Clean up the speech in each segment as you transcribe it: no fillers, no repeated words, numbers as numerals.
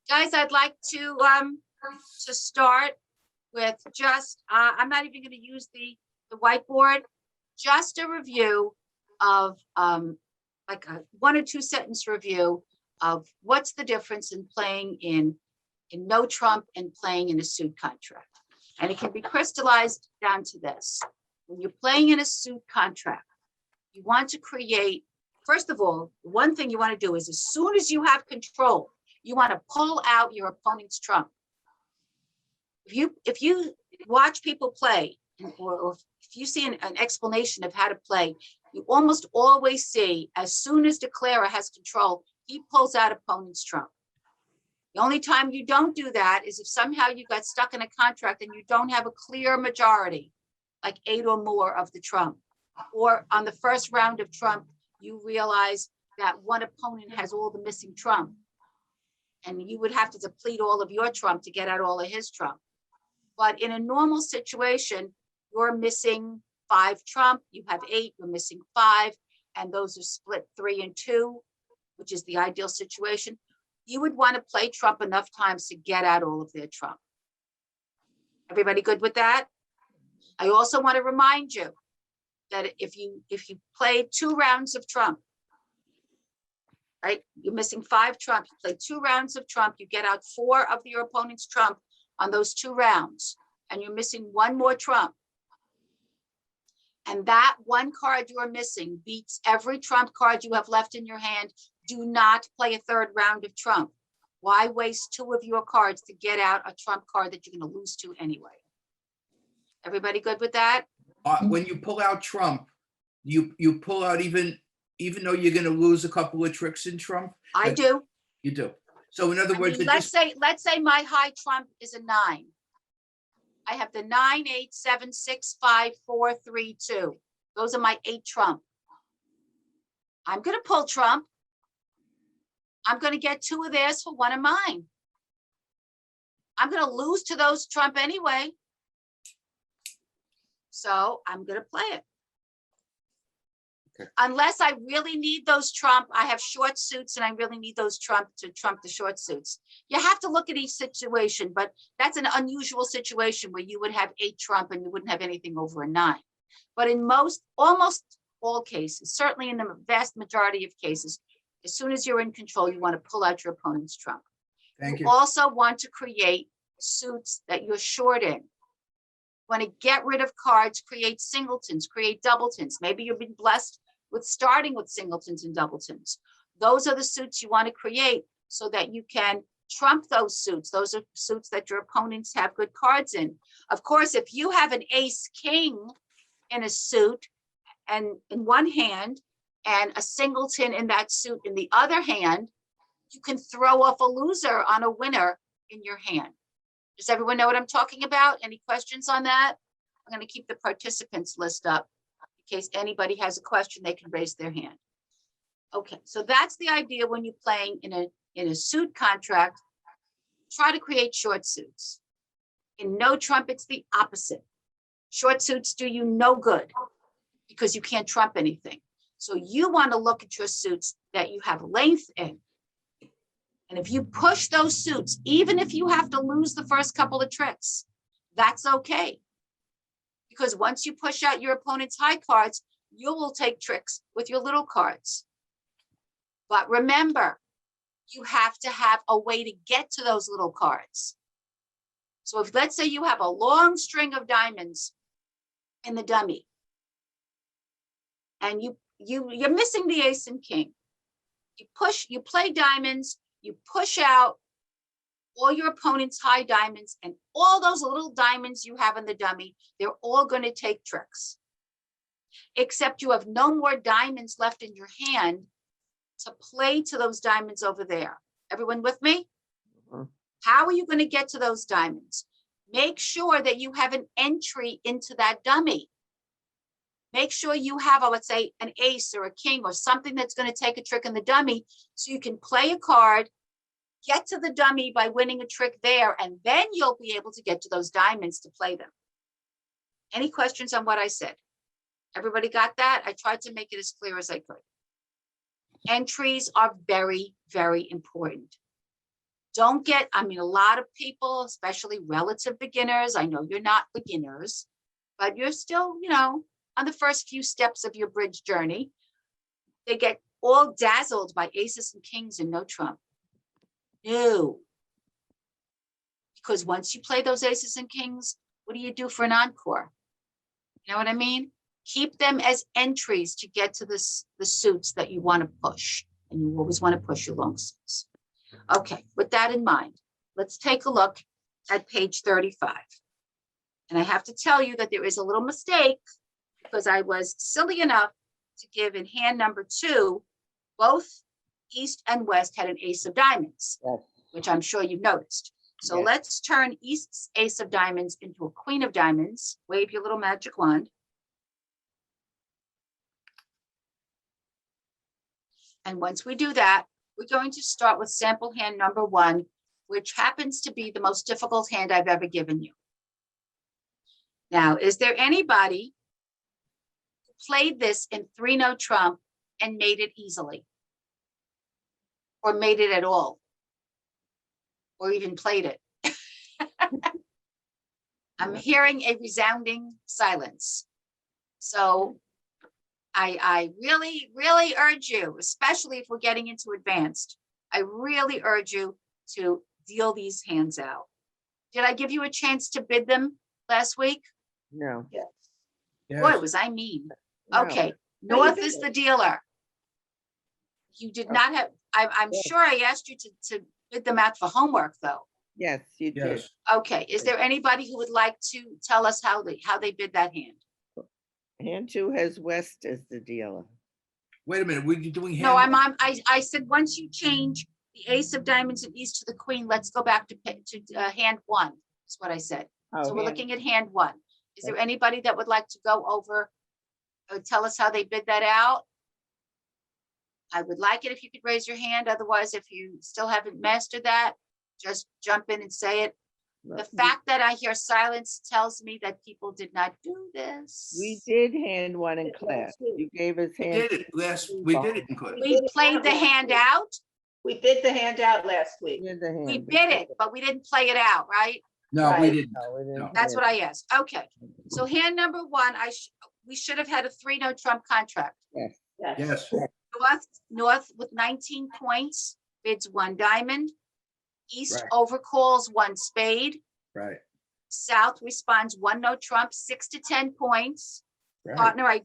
Guys, I'd like to start with just, I'm not even gonna use the whiteboard, just a review of, like a 1 or 2 sentence review of what's the difference in playing in no trump and playing in a suit contract. And it can be crystallized down to this. When you're playing in a suit contract, you want to create, first of all, one thing you want to do is as soon as you have control, you want to pull out your opponent's trump. If you watch people play, or if you see an explanation of how to play, you almost always see as soon as declarer has control, he pulls out opponent's trump. The only time you don't do that is if somehow you got stuck in a contract and you don't have a clear majority, like 8 or more of the trump, or on the first round of trump, you realize that one opponent has all the missing trump, and you would have to deplete all of your trump to get out all of his trump. But in a normal situation, you're missing 5 trump, you have 8, you're missing 5, and those are split 3 and 2, which is the ideal situation. You would want to play trump enough times to get out all of their trump. Everybody good with that? I also want to remind you that if you play 2 rounds of trump, right? You're missing 5 trump, you play 2 rounds of trump, you get out 4 of your opponent's trump on those 2 rounds, and you're missing 1 more trump. And that 1 card you are missing beats every trump card you have left in your hand. Do not play a 3rd round of trump. Why waste 2 of your cards to get out a trump card that you're going to lose to anyway? Everybody good with that? When you pull out trump, you pull out even though you're going to lose a couple of tricks in trump? I do. You do. So in other words, let's say my high trump is a 9. I have the 9, 8, 7, 6, 5, 4, 3, 2. Those are my 8 trump. I'm going to pull trump. I'm going to get 2 of theirs for 1 of mine. I'm going to lose to those trump anyway. So I'm going to play it. Okay. Unless I really need those trump, I have short suits and I really need those trump to trump the short suits. You have to look at each situation, but that's an unusual situation where you would have 8 trump and you wouldn't have anything over a 9. But in almost all cases, certainly in the vast majority of cases, as soon as you're in control, you want to pull out your opponent's trump. Thank you. You also want to create suits that you're short in. Want to get rid of cards, create singletons, create doubletons. Maybe you've been blessed with starting with singletons and doubletons. Those are the suits you want to create so that you can trump those suits. Those are suits that your opponents have good cards in. Of course, if you have an ace king in a suit and in one hand and a singleton in that suit in the other hand, you can throw off a loser on a winner in your hand. Does everyone know what I'm talking about? Any questions on that? I'm going to keep the participants list up in case anybody has a question, they can raise their hand. Okay, so that's the idea when you're playing in a suit contract. Try to create short suits. In no trump, it's the opposite. Short suits do you no good because you can't trump anything. So you want to look at your suits that you have length in. And if you push those suits, even if you have to lose the first couple of tricks, that's okay. Because once you push out your opponent's high cards, you will take tricks with your little cards. But remember, you have to have a way to get to those little cards. So if let's say you have a long string of diamonds in the dummy, and you're missing the ace and king, you play diamonds, you push out all your opponent's high diamonds, and all those little diamonds you have in the dummy, they're all going to take tricks. Except you have no more diamonds left in your hand to play to those diamonds over there. Everyone with me? Mm-hmm. How are you going to get to those diamonds? Make sure that you have an entry into that dummy. Make sure you have, let's say, an ace or a king or something that's going to take a trick in the dummy so you can play a card, get to the dummy by winning a trick there, and then you'll be able to get to those diamonds to play them. Any questions on what I said? Everybody got that? I tried to make it as clear as I could. Entries are very, very important. Don't get, I mean, a lot of people, especially relative beginners, I know you're not beginners, but you're still, you know, on the first few steps of your bridge journey. They get all dazzled by aces and kings and no trump. No. Because once you play those aces and kings, what do you do for an encore? You know what I mean? Keep them as entries to get to the suits that you want to push. And you always want to push your long suits. Okay, with that in mind, let's take a look at page 35. And I have to tell you that there is a little mistake because I was silly enough to give in hand number 2, both East and West had an ace of diamonds, Yes. which I'm sure you've noticed. So Yes. let's turn East's ace of diamonds into a queen of diamonds. Wave your little magic wand. And once we do that, we're going to start with sample hand number 1, which happens to be the most difficult hand I've ever given you. Now, is there anybody who played this in 3-note trump and made it easily? Or made it at all? Or even played it? I'm hearing a resounding silence. So I really, really urge you, especially if we're getting into advanced, I really urge you to deal these hands out. Did I give you a chance to bid them last week? No. Yes. Boy, was I mean. No. Okay, No, you North is didn't. the dealer. You did not have, I'm Yes. sure I asked you to bid them out for homework, though. Yes, you did. Yes. Okay, is there anybody who would like to tell us how they bid that hand? Hand 2 has West as the dealer. Wait a minute, were you doing hand? No, I said, once you change the ace of diamonds and East to the queen, let's go back to hand 1, is what I said. Oh, So we're hand- looking at hand 1. Is there anybody that would like to go over, tell us how they bid that out? I would like it if you could raise your hand. Otherwise, if you still haven't mastered that, just jump in and say it. no, The fact that I hear silence tells me that people did not do this. We did hand 1 in Yes, class. we You gave us We hand. did it last, we did it in class. We played the hand out. We bid the hand out last week. Did the hand. We but bid it, but we didn't play it out, right? No, we Right. didn't. No, we didn't No. That's play what I asked. Okay. So hand number 1, we should have had a 3-note trump contract. it. Yes. Yes, North with 19 points bids 1 diamond. East Right. overcalls 1 spade. right, South responds 1-note trump, 6 to 10 points. right. Partner,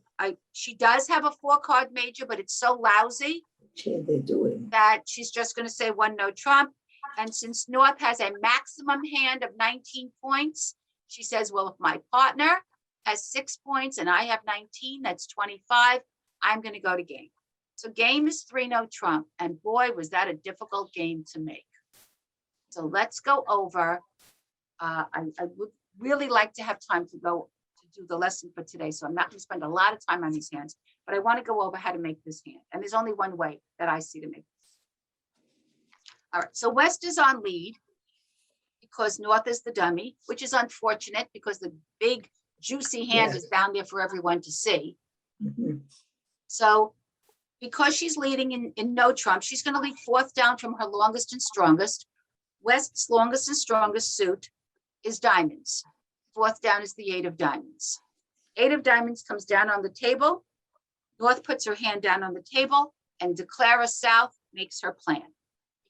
she does have a 4-card major, but it's so lousy What they're doing. that she's just going to say 1-note trump. And since North has a maximum hand of 19 points, she says, well, if my partner has 6 points and I have 19, that's 25. I'm going to go to game. So game is 3-note trump. And boy, was that a difficult game to make. So let's go over. I would really like to have time to go to do the lesson for today. So I'm not going to spend a lot of time on these hands, but I want to go over how to make this hand. And there's only one way that I see to make this. All right, so West is on lead because North is the dummy, which is unfortunate because the big juicy hand Yes. is down there for everyone to see. Mhm. So because she's leading in no trump, she's going to lead 4th down from her longest and strongest. West's longest and strongest suit is diamonds. 4th down is the 8 of diamonds. 8 of diamonds comes down on the table. North puts her hand down on the table and Declara South makes her plan.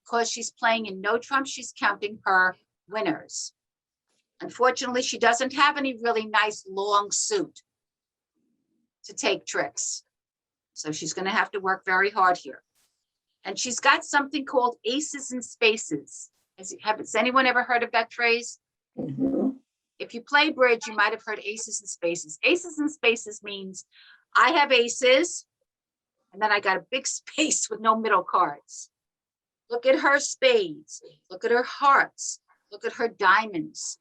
Because she's playing in no trump, she's counting her winners. Unfortunately, she doesn't have any really nice long suit to take tricks. So she's going to have to work very hard here. And she's got something called aces and spaces. Has anyone ever heard of that phrase? Mhm. If you play bridge, you might have heard aces and spaces. Aces and spaces means I have aces, and then I got a big space with no middle cards. Look at her spades. Look at her hearts. Look at her diamonds.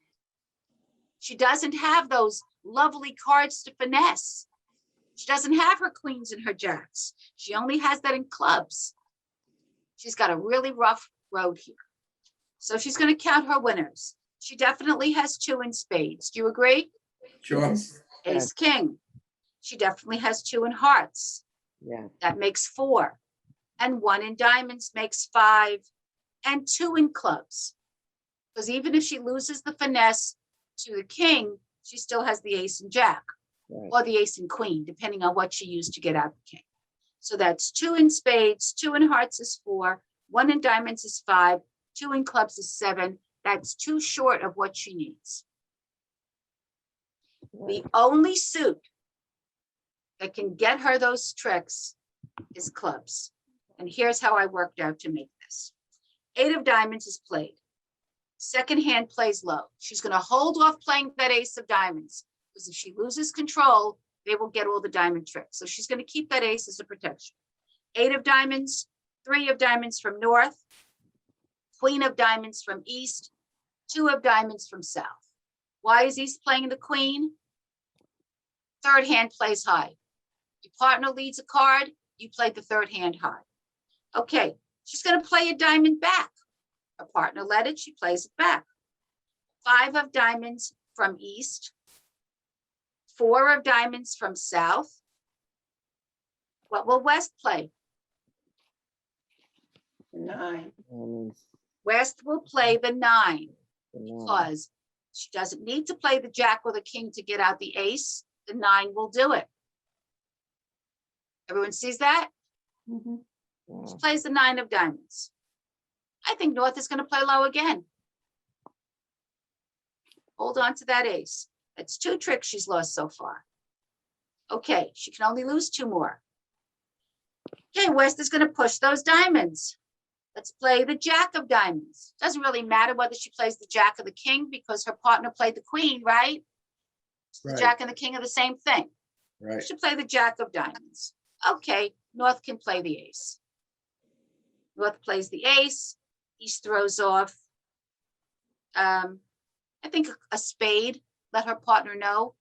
She doesn't have those lovely cards to finesse. She doesn't have her queens and her jacks. She only has that in clubs. She's got a really rough road here. So she's going to count her winners. She definitely has 2 in spades. Do you agree? Sure. Yes. Ace, king. She definitely has 2 in hearts. Yeah. That makes 4. And 1 in diamonds makes 5. and 2 in clubs. Because even if she loses the finesse to the king, she still has the ace and jack, Right. or the ace and queen, depending on what she used to get out the king. So that's 2 in spades, 2 in hearts is 4, 1 in diamonds is 5, 2 in clubs is 7. That's too short of what she needs. The only suit that can get her those tricks is clubs. And here's how I worked out to make this. 8 of diamonds is played. Second hand plays low. She's going to hold off playing that ace of diamonds, because if she loses control, they will get all the diamond tricks. So she's going to keep that ace as a protection. 8 of diamonds, 3 of diamonds from north, queen of diamonds from east, 2 of diamonds from south. Why is east playing the queen? Third hand plays high. Your partner leads a card, you play the third hand high. Okay, she's going to play a diamond back. Her partner led it, she plays it back. 5 of diamonds from east, 4 of diamonds from south. What will West play? 9. West will play the 9 No. because she doesn't need to play the jack or the king to get out the ace. The 9 will do it. Everyone sees that? She plays the 9 of diamonds. I think North is going to play low again. Hold on to that ace. That's 2 tricks she's lost so far. Okay, she can only lose 2 more. Okay, West is going to push those diamonds. Let's play the jack of diamonds. Doesn't really matter whether she plays the jack or the king because her partner played the queen, right? The Right. jack and the king are the same thing. Right. She play the jack of diamonds. Okay, North can play the ace. North plays the ace. East throws off, I think a spade. Let her partner know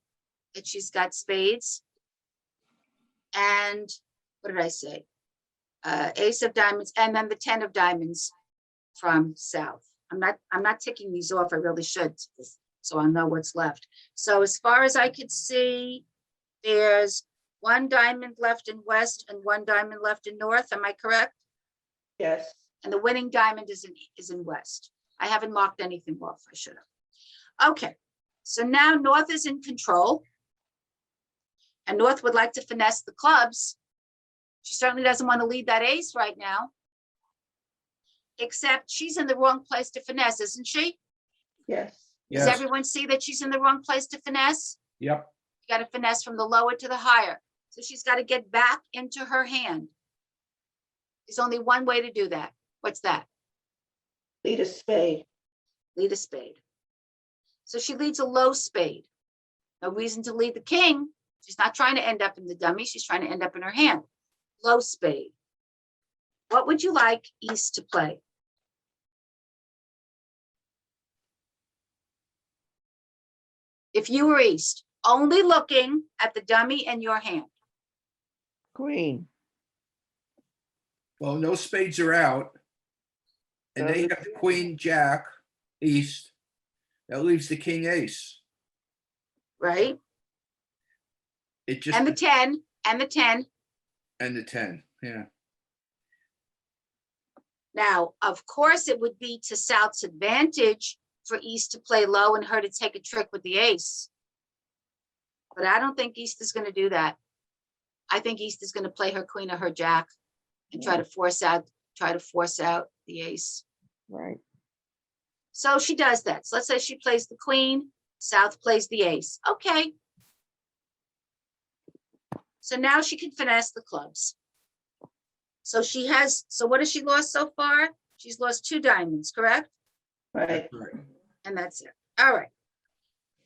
that she's got spades. And what did I say? Ace of diamonds, and then the 10 of diamonds from south. I'm not ticking these off. I really should, so I'll know what's left. So as far as I could see, there's 1 diamond left in west and 1 diamond left in north. Am I correct? Yes. And the winning diamond is in west. I haven't marked anything off. I should have. Okay, so now North is in control. And North would like to finesse the clubs. She certainly doesn't want to lead that ace right now. Except she's in the wrong place to finesse, isn't she? Yes. Does Yes. everyone see that she's in the wrong place to finesse? Yep. You got to finesse from the lower to the higher. So she's got to get back into her hand. There's only one way to do that. What's that? Lead a spade. Lead a spade. So she leads a low spade. No reason to lead the king. She's not trying to end up in the dummy. She's trying to end up in her hand. Low spade. What would you like East to play? If you were East, only looking at the dummy in your hand. Queen. Well, no spades are out. And they have the queen, jack, east. That leaves the king, ace. Right? It just, And the 10, and the 10. and the 10, yeah. Now, of course, it would be to South's advantage for East to play low and her to take a trick with the ace. But I don't think East is going to do that. I think East is going to play her queen or her jack and try to force out the ace. Right. So she does that. So let's say she plays the queen, South plays the ace. Okay. So now she can finesse the clubs. So what has she lost so far? She's lost 2 diamonds, correct? Right. Right. And that's it. All right.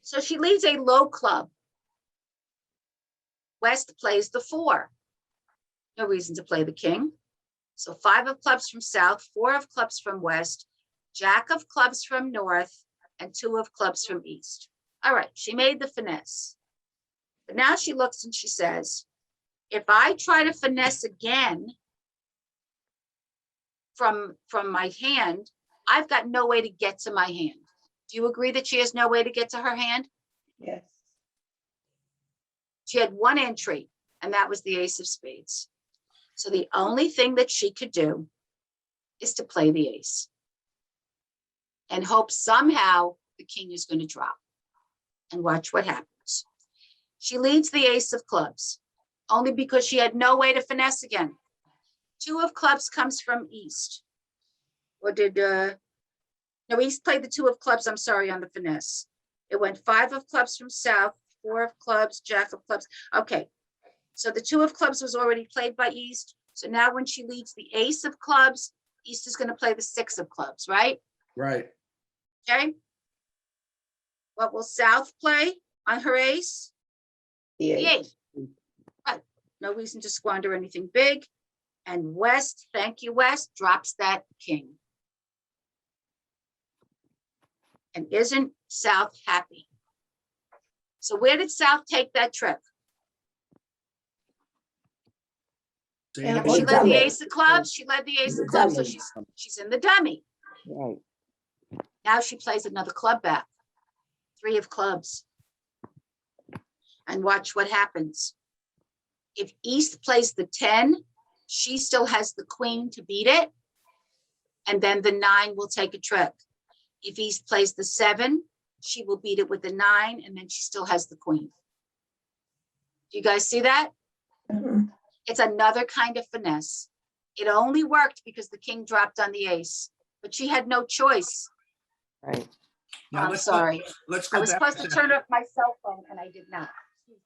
So she leads a low club. West plays the 4. No reason to play the king. So 5 of clubs from south, 4 of clubs from west, jack of clubs from north, and 2 of clubs from east. All right, she made the finesse. But now she looks and she says, if I try to finesse again from my hand, I've got no way to get to my hand. Do you agree that she has no way to get to her hand? Yes. She had 1 entry, and that was the ace of spades. So the only thing that she could do is to play the ace. and hope somehow the king is going to drop. And watch what happens. She leads the ace of clubs, only because she had no way to finesse again. 2 of clubs comes from east. Or did, no, east played the 2 of clubs, I'm sorry, on the finesse. It went 5 of clubs from south, 4 of clubs, jack of clubs. Okay, so the 2 of clubs was already played by east. So now when she leads the ace of clubs, east is going to play the 6 of clubs, right? Right. Okay. What will south play on her ace? The The eight. 8. Right. No reason to squander anything big. And west, thank you, west, drops that king. And isn't south happy? So where did south take that trick? Same And Remember, as she the led the dummy. ace of clubs. She led the ace The of clubs, so dummy. she's in the dummy. Right. Now she plays another club back. 3 of clubs. And watch what happens. If east plays the 10, she still has the queen to beat it. And then the 9 will take a trick. If east plays the 7, she will beat it with the 9, and then she still has the queen. Do you guys see that? Mhm. It's another kind of finesse. It only worked because the king dropped on the ace, but she had no choice. Right. Now I'm let's sorry. Let's I go was back supposed to turn off my cell phone and I did not. Okay.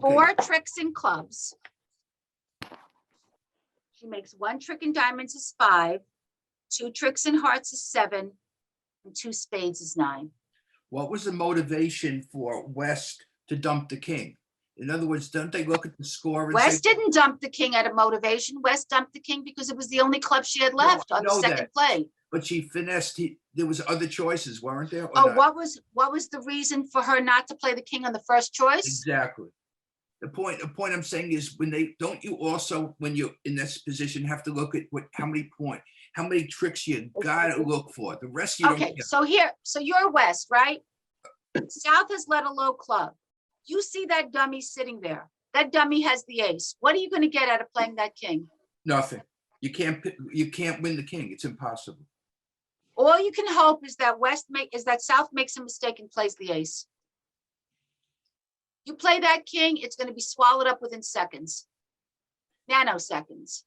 4 tricks in clubs. She makes 1 trick in diamonds is 5, 2 tricks in hearts is 7, and 2 spades is 9. What was the motivation for West to dump the king? In other words, don't they look at the score and West say, didn't dump the king out of motivation. West dumped the king because it was the only club she had No, left I on the know second that. play. but she finessed, there was other choices, weren't there? or Oh, not? what was the reason for her not to play the king on the first choice? Exactly. The point I'm saying is don't you also, when you're in this position, have to look at how many tricks you gotta look for. The rest you don't Okay, care. so you're West, right? South has led a low club. You see that dummy sitting there. That dummy has the ace. What are you going to get out of playing that king? Nothing. You can't win the king. It's impossible. All you can hope is that South makes a mistake and plays the ace. You play that king, it's going to be swallowed up within seconds, nanoseconds,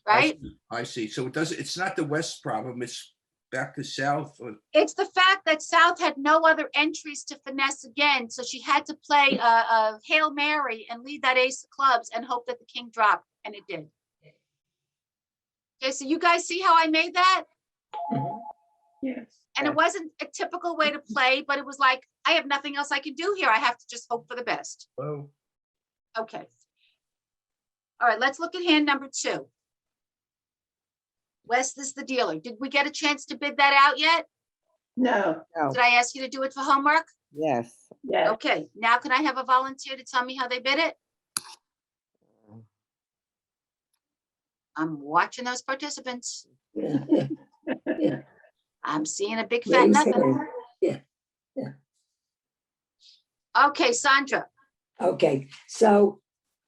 right? I see. So it's not the West problem. It's back to South. It's the fact that South had no other entries to finesse again, so she had to play a Hail Mary and lead that ace of clubs and hope that the king dropped, and it did. Okay, so you guys see how I made that? Yes. And it wasn't a typical way to play, but it was like, I have nothing else I can do here. I have to just hope for the best. Oh, Okay. All right, let's look at hand number 2. West is the dealer. Did we get a chance to bid that out yet? No. No. Did I ask you to do it for homework? Yes. Yes. Okay, now can I have a volunteer to tell me how they bid it? I'm watching those participants. Yeah. I'm seeing a big fat Raise nothing. hand. Okay, Sandra, Okay, so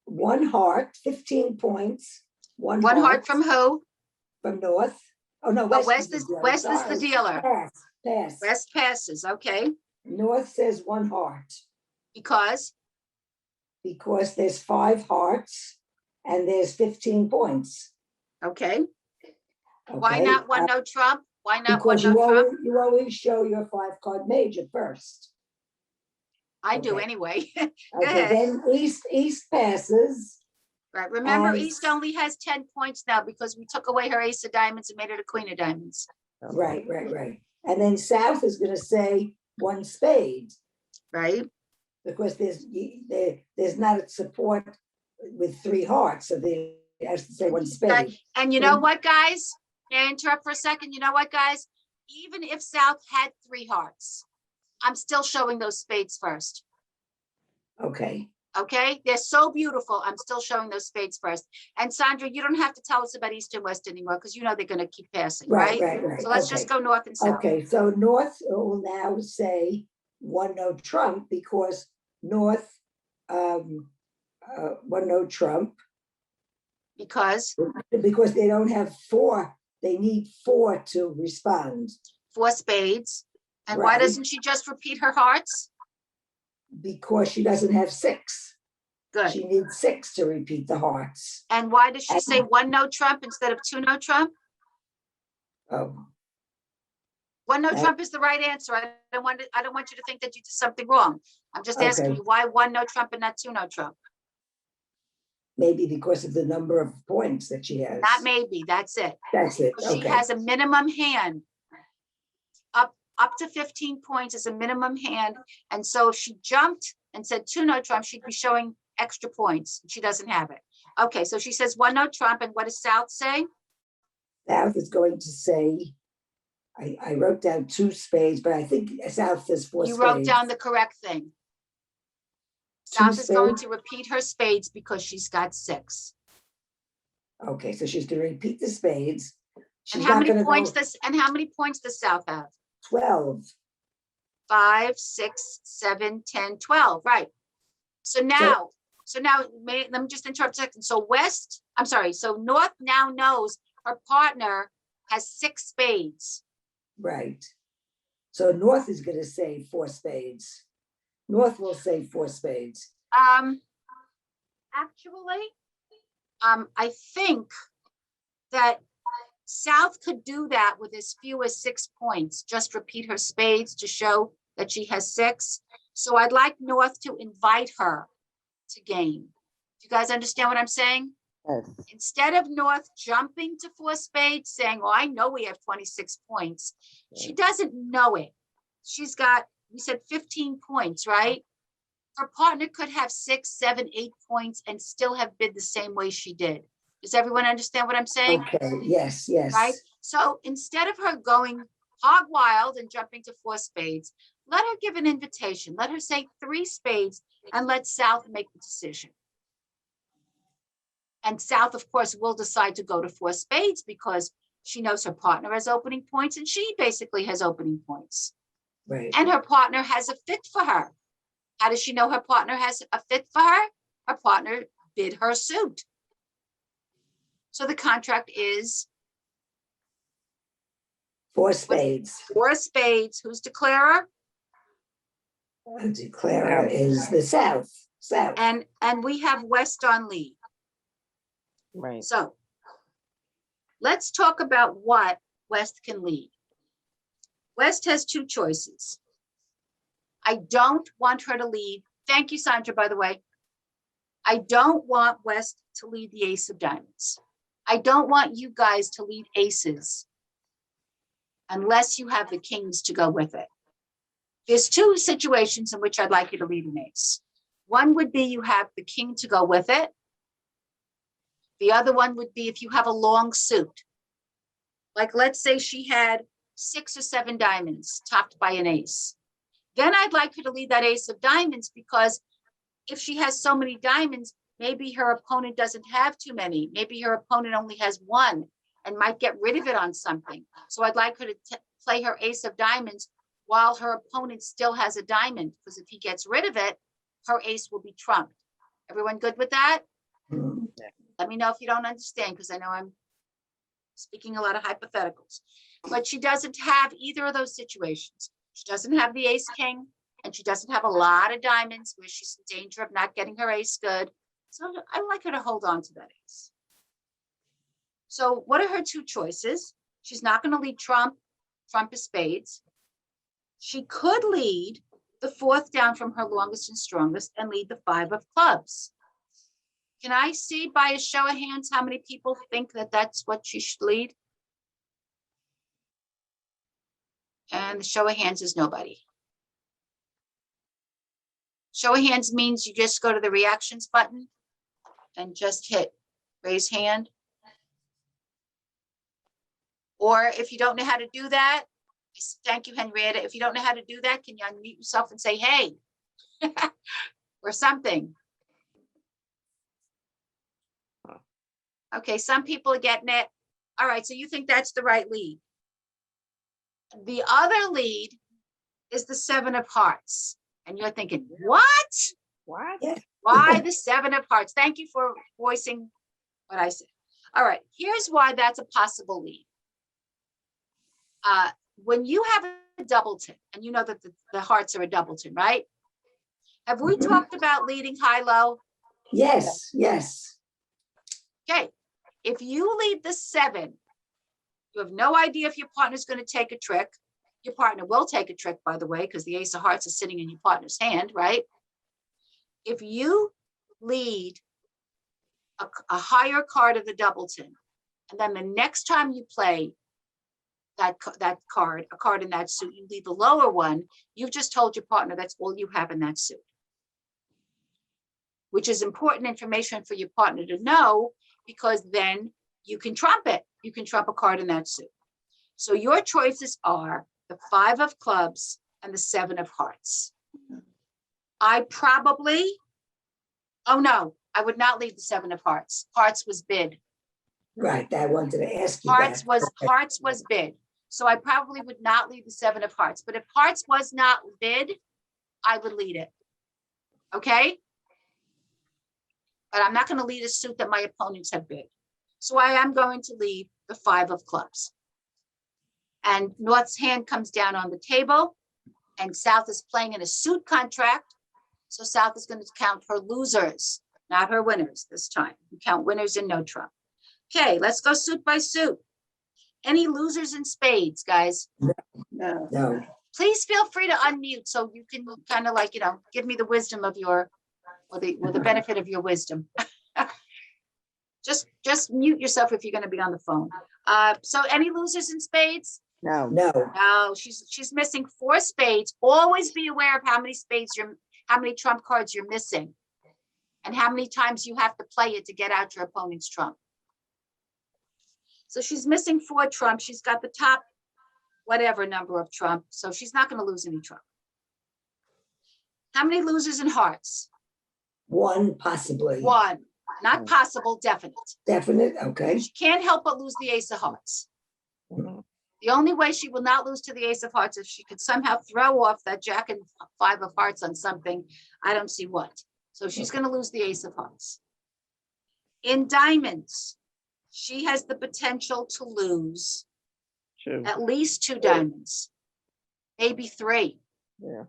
1 heart, 15 points. One one heart from who? from north. Oh, no, Oh, west is the dealer, West is the sorry. dealer. Pass. West passes, okay, North says 1 heart because, because there's 5 hearts and there's 15 points. okay, why Okay, not one no trump? Why not one because no trump? you always show your 5-card major first. I do okay. anyway. Okay, ahead. then east passes. Right, remember And- East only has 10 points now because we took away her ace of diamonds and made it a queen of diamonds. Right. And then south is going to say 1 spade. Right, Because there's not a support with 3 hearts, so there has to say 1 spade. right. And you know what, guys? May I interrupt for a second? You know what, guys? Even if South had 3 hearts, I'm still showing those spades first. Okay, Okay, they're so beautiful. I'm still showing those spades first. And Sandra, you don't have to tell us about east and west anymore because you know they're going to keep passing, Right, right? right, right. So let's Okay. just go north and south. Okay, so North will now say one no trump because North, one no trump, Because because they don't have four, they need four to respond. 4 spades. And why Right. doesn't she just repeat her hearts? Because she doesn't have 6. Good. She needs 6 to repeat the hearts. And why does she say 1 no trump instead of 2 no trump? Oh, 1 no That- trump is the right answer. I don't want you to think that you did something wrong. I'm just asking Okay. you why 1 no trump and not 2 no trump. maybe because of the number of points that she has. Not maybe, that's it. That's it, She okay. has a minimum hand. Up to 15 points is a minimum hand. And so if she jumped and said 2 no trump, she'd be showing extra points. She doesn't have it. Okay, so she says 1 no trump, and what does South say? South is going to say, I wrote down 2 spades, but I think South is 4 You spades. wrote down the correct thing. 2 South is going spades? to repeat her spades because she's got 6. Okay, so she's gonna repeat the spades. And She's how not many gonna points go how many points does South have? 12. 5, 6, 7, 10, 12, right. So now, let me just interrupt a second. So North now knows her partner has 6 spades. Right. So North is gonna say 4 spades. North will say 4 spades. Actually, I think that South could do that with as few as 6 points, just repeat her spades to show that she has 6. So I'd like North to invite her to game. Do you guys understand what I'm saying? Yes. Instead of North jumping to 4 spades, saying, oh, I know we have 26 points. She doesn't know it. She's got, we said 15 points, right? Her partner could have 6, 7, 8 points and still have bid the same way she did. Does everyone understand what I'm saying? Okay, yes, yes. Right? So instead of her going hog wild and jumping to 4 spades, let her give an invitation. Let her say 3 spades and let South make the decision. And South, of course, will decide to go to 4 spades because she knows her partner has opening points and she basically has opening points. Right. And her partner has a fit for her. How does she know her partner has a fit for her? Her partner bid her suit. So the contract is 4 spades. 4 spades. Who's declarer? The declarer is the South. South. And we have West on lead. Right. So let's talk about what West can lead. West has 2 choices. I don't want her to lead. Thank you, Sandra, by the way. I don't want West to lead the ace of diamonds. I don't want you guys to lead aces unless you have the kings to go with it. There's 2 situations in which I'd like you to lead an ace. One would be you have the king to go with it. The other one would be if you have a long suit. Like let's say she had 6 or 7 diamonds topped by an ace. Then I'd like her to lead that ace of diamonds because if she has so many diamonds, maybe her opponent doesn't have too many. Maybe her opponent only has 1 and might get rid of it on something. So I'd like her to play her ace of diamonds while her opponent still has a diamond, because if he gets rid of it, her ace will be trumped. Everyone good with that? Mhm. Let me know if you don't understand, because I know I'm speaking a lot of hypotheticals. But she doesn't have either of those situations. She doesn't have the ace king, and she doesn't have a lot of diamonds where she's in danger of not getting her ace good. So I'd like her to hold on to that ace. So what are her 2 choices? She's not going to lead trump. Trump is spades. She could lead the 4th down from her longest and strongest and lead the 5 of clubs. Can I see by a show of hands how many people think that that's what she should lead? And the show of hands is nobody. Show of hands means you just go to the reactions button and just hit raise hand. Or if you don't know how to do that, thank you, Henrietta. If you don't know how to do that, can you unmute yourself and say, hey, or something? Okay, some people are getting it. All right, so you think that's the right lead. The other lead is the 7 of hearts. And you're thinking, what? What? Yeah. Why the 7 of hearts? Thank you for voicing what I said. All right, here's why that's a possible lead. When you have a doubleton, and you know that the hearts are a doubleton, right? Have we Mhm. talked about leading high-low? Yes, yes. Okay, if you lead the 7, you have no idea if your partner's going to take a trick. Your partner will take a trick, by the way, because the ace of hearts is sitting in your partner's hand, right? If you lead a higher card of the doubleton, and then the next time you play that card, a card in that suit, you lead the lower one, you've just told your partner that's all you have in that suit, which is important information for your partner to know, because then you can trump it. You can trump a card in that suit. So your choices are the 5 of clubs and the 7 of hearts. I probably, oh no, I would not lead the 7 of hearts. Hearts was bid. Right, I wanted to ask you Hearts that. was bid. So I probably would not lead the 7 of hearts. But if hearts was not bid, I would lead it. Okay? But I'm not going to lead a suit that my opponents have bid. So I am going to lead the 5 of clubs. And North's hand comes down on the table, and South is playing in a suit contract. So South is going to count her losers, not her winners this time. We count winners and no trump. Okay, let's go suit by suit. Any losers in spades, guys? No. No, Please feel free to unmute so you can kind of like, give me the wisdom of your, or the benefit of your wisdom. Just mute yourself if you're going to be on the phone. So any losers in spades? No. no, No, she's missing 4 spades. Always be aware of how many how many trump cards you're missing, and how many times you have to play it to get out your opponent's trump. So she's missing 4 trumps. She's got the top whatever number of trump, so she's not going to lose any trump. How many losers in hearts? 1 possibly. 1. Not possible, definite. Definite, okay. She can't help but lose the ace of hearts. Mhm. The only way she will not lose to the ace of hearts is if she could somehow throw off that jack and 5 of hearts on something. I don't see what. So she's going to lose the ace of hearts. In diamonds, she has the potential to lose True. at least 2 diamonds, maybe 3. Yeah.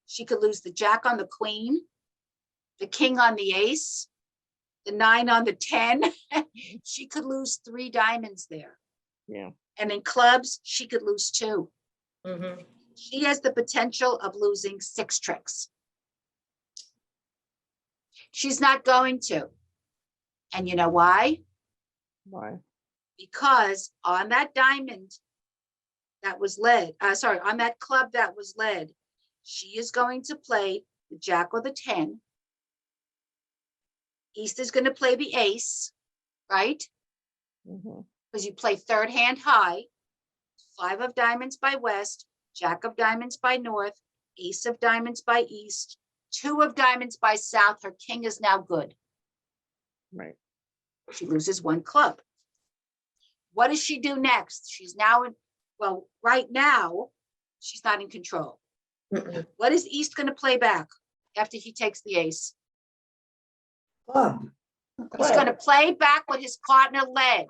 She could lose the jack on the queen, the king on the ace, the 9 on the 10. She could lose 3 diamonds there. Yeah. And in clubs, she could lose 2. Mhm. She has the potential of losing 6 tricks. She's not going to. And you know why? Why? Because on that diamond that was led, on that club that was led, she is going to play the jack or the 10. East is going to play the ace, right? Mhm. Because you play 3rd hand high, 5 of diamonds by west, jack of diamonds by north, ace of diamonds by east, 2 of diamonds by south. Her king is now good. Right. She loses 1 club. What does she do next? She's now right now, she's not in control. Mm-mm. What is East going to play back after he takes the ace? Club, He's going to play back what his partner led.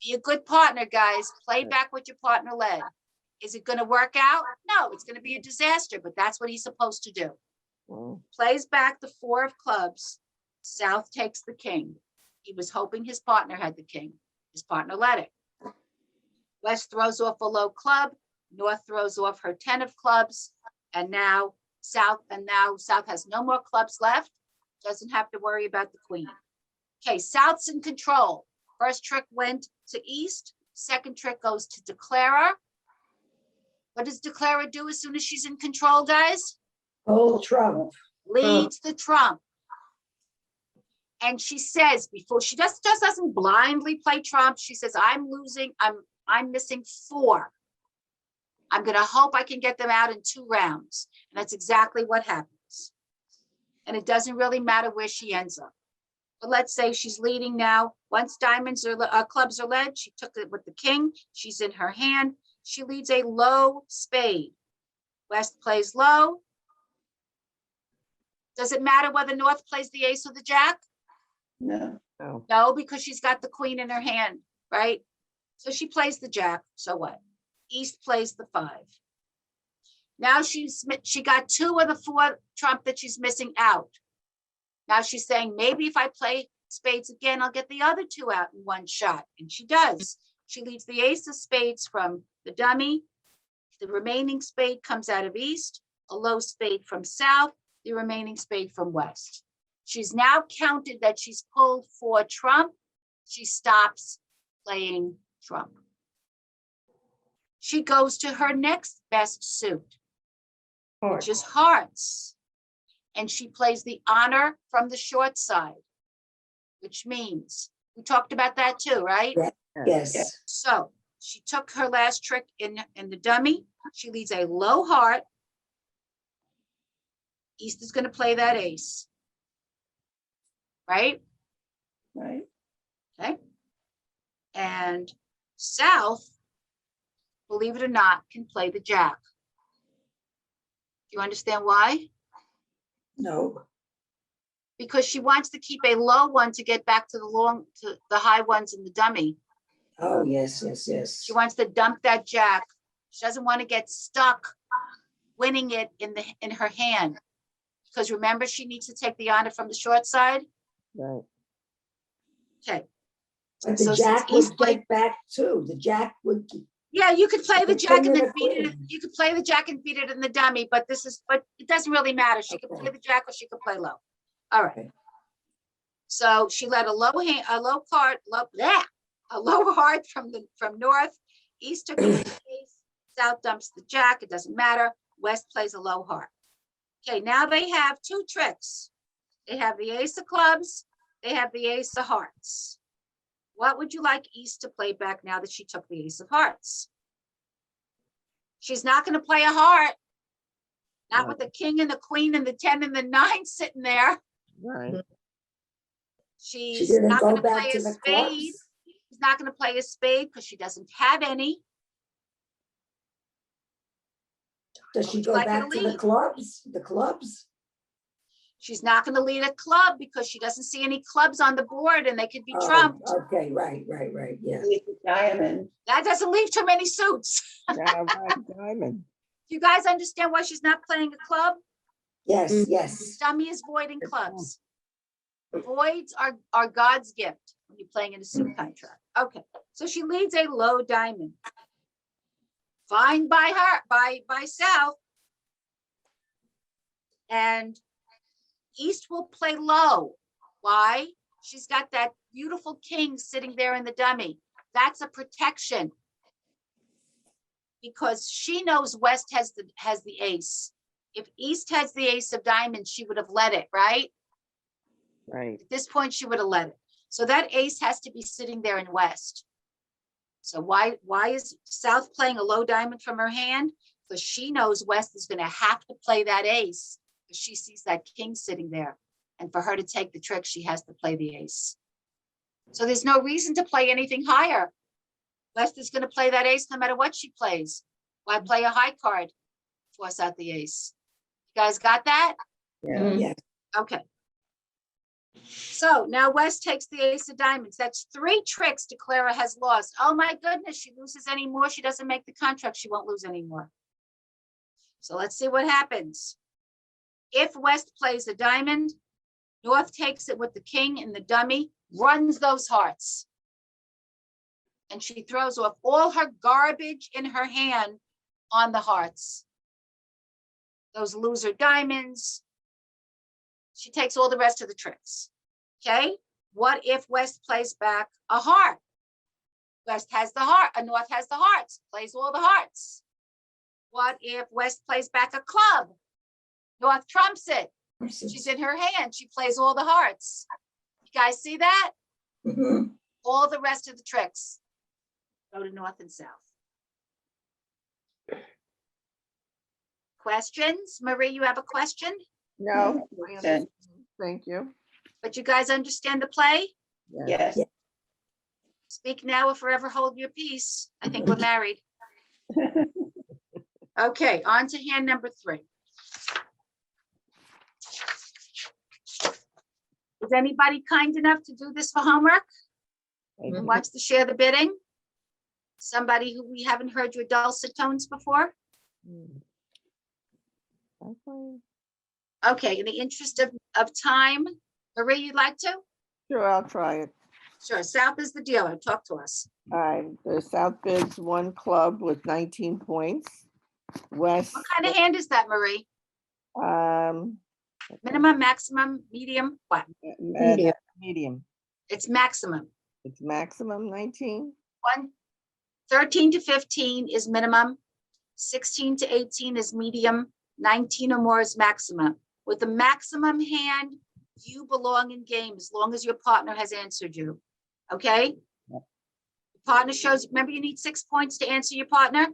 Be a good partner, guys. Play back what your partner led. Is it going to work out? No, it's going to be a disaster, but that's what he's supposed to do. Well, Plays back the 4 of clubs. South takes the king. He was hoping his partner had the king. His partner led it. West throws off a low club. North throws off her 10 of clubs. And now South has no more clubs left. Doesn't have to worry about the queen. Okay, South's in control. First trick went to East. Second trick goes to Declarer. What does Declarer do as soon as she's in control, guys? whole trump. Leads the trump. And she says, before she just doesn't blindly play trump, she says, I'm missing 4. I'm going to hope I can get them out in 2 rounds. And that's exactly what happens. And it doesn't really matter where she ends up. But let's say she's leading now. Once diamonds or clubs are led, she took it with the king. She's in her hand. She leads a low spade. West plays low. Does it matter whether North plays the ace or the jack? No. Oh, No, because she's got the queen in her hand, right? So she plays the jack. So what? East plays the 5. Now she got 2 of the 4 trump that she's missing out. Now she's saying, maybe if I play spades again, I'll get the other 2 out in one shot. And she does. She leads the ace of spades from the dummy. The remaining spade comes out of East, a low spade from South, the remaining spade from West. She's now counted that she's pulled 4 trump. She stops playing trump. She goes to her next best suit, which is hearts. And she plays the honor from the short side, which means, we talked about that too, right? Yes. So she took her last trick in the dummy. She leads a low heart. East is going to play that ace. Right? Right. Okay. And South, believe it or not, can play the jack. Do you understand why? No. Because she wants to keep a low one to get back to the high ones in the dummy. Oh, yes, yes, yes. She wants to dump that jack. She doesn't want to get stuck winning it in her hand. Because remember, she needs to take the honor from the short side. right. Okay. But the So jack since East would played- get back too. The jack would, Yeah, you could play the The jack king and and then the beat it. queen. You could play the jack and beat it in the dummy, but it doesn't really matter. She could Okay. play the jack or she could play low. All right. Okay. So she let a low heart from North. East took the ace. South dumps the jack. It doesn't matter. West plays a low heart. Okay, now they have 2 tricks. They have the ace of clubs. They have the ace of hearts. What would you like East to play back now that she took the ace of hearts? She's not going to play a heart. Not with the king and the queen and the 10 and the 9 sitting there. Right. she She's didn't not go going to back play to a the spade. clubs. She's not going to play a spade because she doesn't have any. Does What she would you go like her to back to the lead? clubs? The clubs? She's not going to lead a club because she doesn't see any clubs on the board and they could be Oh, trumped. okay, right, yeah. Leave the diamond. That doesn't leave too many suits. Yeah, right, diamond. Do you guys understand why she's not playing a club? Yes, yes. Dummy is voiding clubs. Voids are God's gift when you're playing in a suit contract. Okay, so she leads a low diamond. Fine by her, by South. And East will play low. Why? She's got that beautiful king sitting there in the dummy. That's a protection. Because she knows West has the ace. If East has the ace of diamonds, she would have let it, right? Right. At this point, she would have let it. So that ace has to be sitting there in West. So why is South playing a low diamond from her hand? Because she knows West is going to have to play that ace because she sees that king sitting there. And for her to take the trick, she has to play the ace. So there's no reason to play anything higher. West is going to play that ace no matter what she plays. Why play a high card? Force out the ace. You guys got that? Yeah. Yes. Okay. So now West takes the ace of diamonds. That's 3 tricks to Clara has lost. Oh my goodness, she loses any more. She doesn't make the contract. She won't lose anymore. So let's see what happens. If West plays a diamond, North takes it with the king and the dummy, runs those hearts. And she throws off all her garbage in her hand on the hearts. Those loser diamonds. She takes all the rest of the tricks. Okay, what if West plays back a heart? West has the heart, North has the hearts, plays all the hearts. What if West plays back a club? North trumps it. She's in her hand. She plays all the hearts. You guys see that? Mhm. All the rest of the tricks go to North and South. Questions? Marie, you have a question? No, Then thank you. But you guys understand the play? Yes. Yes. Speak now or forever hold your peace. I think we're married. Okay, on to hand number 3. Is anybody kind enough to do this for homework and wants to share the bidding? Somebody who we haven't heard your dulcet tones before? Okay. Okay, in the interest of time, Marie, you'd like to? Sure, I'll try it. Sure, South is the dealer. Talk to us. All right, the South bids 1 club with 19 points. West, What kind of hand is that, Marie? Minimum, maximum, medium, what? medium. Medium. It's maximum. It's maximum 19. 13 to 15 is minimum. 16 to 18 is medium. 19 or more is maximum. With the maximum hand, you belong in game as long as your partner has answered you. Okay? Yep. Partner shows, remember you need 6 points to answer your partner.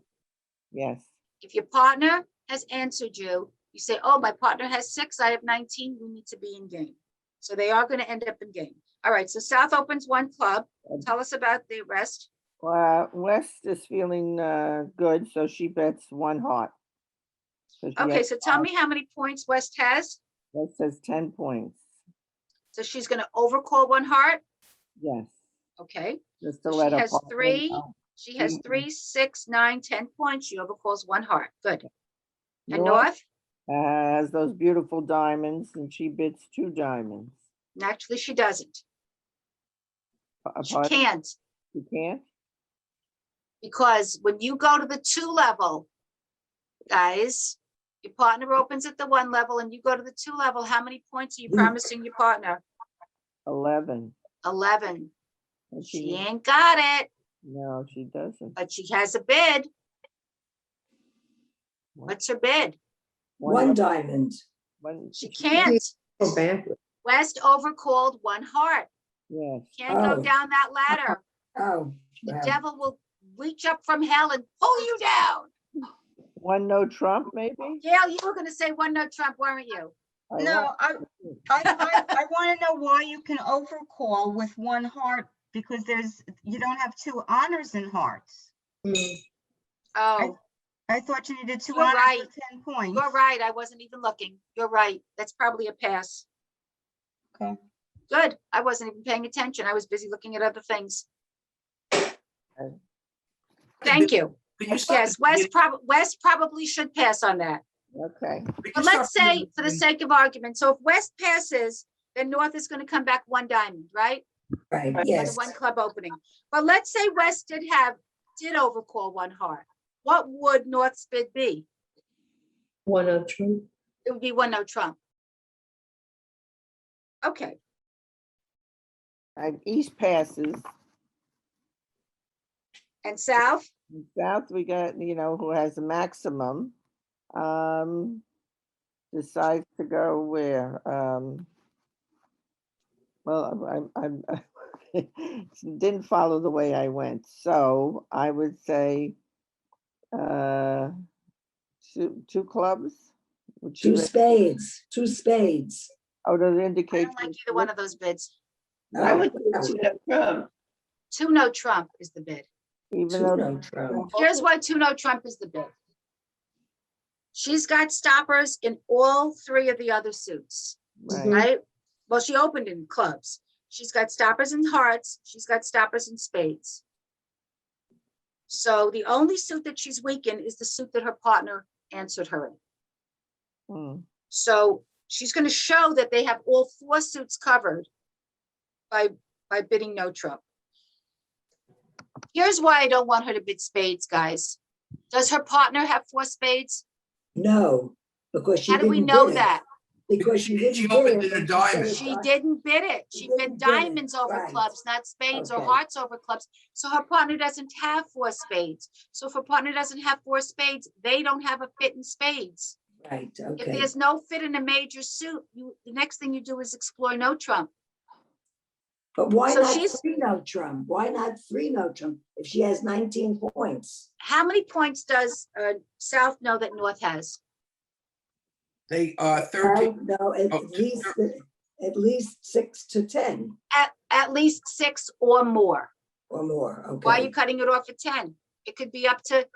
Yes. If your partner has answered you, you say, oh, my partner has 6, I have 19, we need to be in game. So they are going to end up in game. All right, so South opens 1 club. Tell us about the rest. West is feeling good, so she bets 1 heart. So she Okay, has so tell 5. me how many points West has. West has 10 points. So she's going to overcall 1 heart. Yes. Okay, Just to so let she her has partner 3. know. She has 3, 6, 9, 10 points. She overcalls 1 heart. Good. And North North, has those beautiful diamonds, and she bids 2 diamonds. naturally, she doesn't. She Pardon? can't, She can't? because when you go to the 2 level, guys, your partner opens at the 1 level and you go to the 2 level, how many points are you promising your partner? 11. 11. And She ain't got it, no, she doesn't. but she has a bid. What's her bid? 1 diamond. She can't. Go backwards. West overcalled 1 heart. Yes. Can't go Oh. down that ladder. Oh, The wow. devil will reach up from hell and pull you down. 1 no trump, maybe? Gail, you were gonna say 1 no Trump, weren't you? I No, want- I want to know why you can overcall with 1 heart, because you don't have 2 honors in hearts. Oh, I thought you needed 2 You're honors right. for 10 points. you're right. I wasn't even looking. You're right. That's probably a pass. Okay. Good. I wasn't even paying attention. I was busy looking at other things. Thank you. Can you start Yes, the West probably should pass on that. Okay. can you But start let's the say, bidding for the again? sake of argument, so if West passes, then North is gonna come back 1 diamond, right? Right, For the yes. 1 club opening. But let's say West did overcall 1 heart. What would North's bid be? 1 of Trump. It would be 1 no Trump. Okay, East passes. and South? In South, we got, who has a maximum, decides to go where, well, I'm didn't follow the way I went, so I would say, 2 clubs? Would she 2 bet- spades, 2 spades. Oh, does it I indicate? don't like either one of those bids. I would do 2 no Trump. 2 no Trump is the bid. Even 2 though. no Trump. Here's why 2 no Trump is the bid. She's got stoppers in all 3 of the other suits, Right. right? Well, she opened in clubs. She's got stoppers in hearts. She's got stoppers in spades. So the only suit that she's weak in is the suit that her partner answered her in. Hmm. So she's going to show that they have all 4 suits covered by bidding no Trump. Here's why I don't want her to bid spades, guys. Does her partner have 4 spades? No, because she How do we didn't know bid it. that? Because she didn't She bid opened it. in a and diamond. said She it- didn't bid it. She She bid didn't bid it, diamonds over right. clubs, not spades or Okay. hearts over clubs. So her partner doesn't have 4 spades. So if her partner doesn't have 4 spades, they don't have a fit in spades. Right, If okay. there's no fit in a major suit, the next thing you do is explore no Trump. But why So not she's- 3 no Trump? Why not 3 no Trump if she has 19 points? How many points does South know that North has? They, No, 13, no, at Oh, least, at least 6 to 10 At least 6 or more. or more, okay. Why are you cutting it off at 10? It could be up to,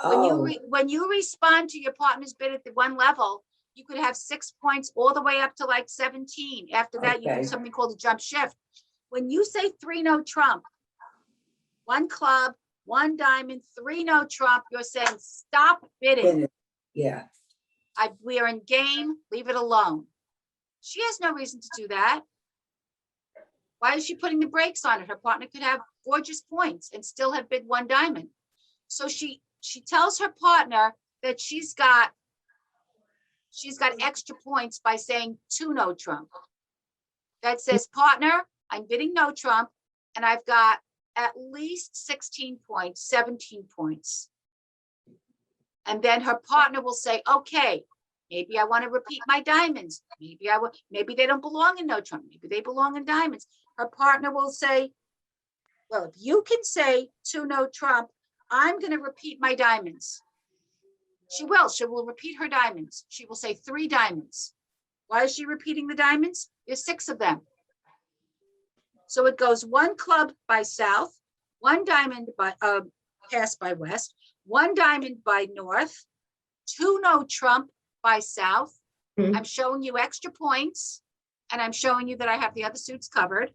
when you, Oh, when you respond to your partner's bid at the one level, you could have 6 points all the way up to like 17. After that, you do Okay. something called a jump shift. When you say 3 no trump, 1 club, 1 diamond, 3 no trump, you're saying, stop bidding. finish. Yeah, We are in game, leave it alone. She has no reason to do that. Why is she putting the brakes on it? Her partner could have gorgeous points and still have bid 1 diamond. So she tells her partner that she's got extra points by saying 2 no trump. That says, partner, I'm bidding no trump, and I've got at least 16 points, 17 points. And then her partner will say, okay, maybe I want to repeat my diamonds. Maybe they don't belong in no trump. Maybe they belong in diamonds. Her partner will say, well, if you can say 2 no trump, I'm going to repeat my diamonds. She will repeat her diamonds. She will say 3 diamonds. Why is she repeating the diamonds? There's 6 of them. So it goes 1 club by south, 1 diamond by pass by west, 1 diamond by north, 2 no trump by south. Mhm. I'm showing you extra points, and I'm showing you that I have the other suits covered.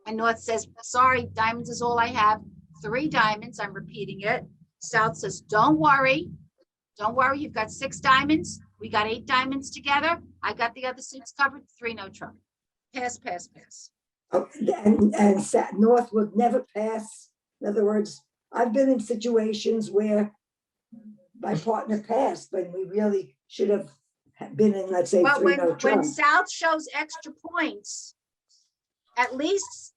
And north says, sorry, diamonds is all I have. 3 diamonds, I'm repeating it. South says, don't worry, you've got 6 diamonds. We got 8 diamonds together. I got the other suits covered, 3 no trump. Pass, pass, pass. oh, and North would never pass. In other words, I've been in situations where my partner passed when we really should have been in, let's say, But 3 no when trump. South shows extra points, at least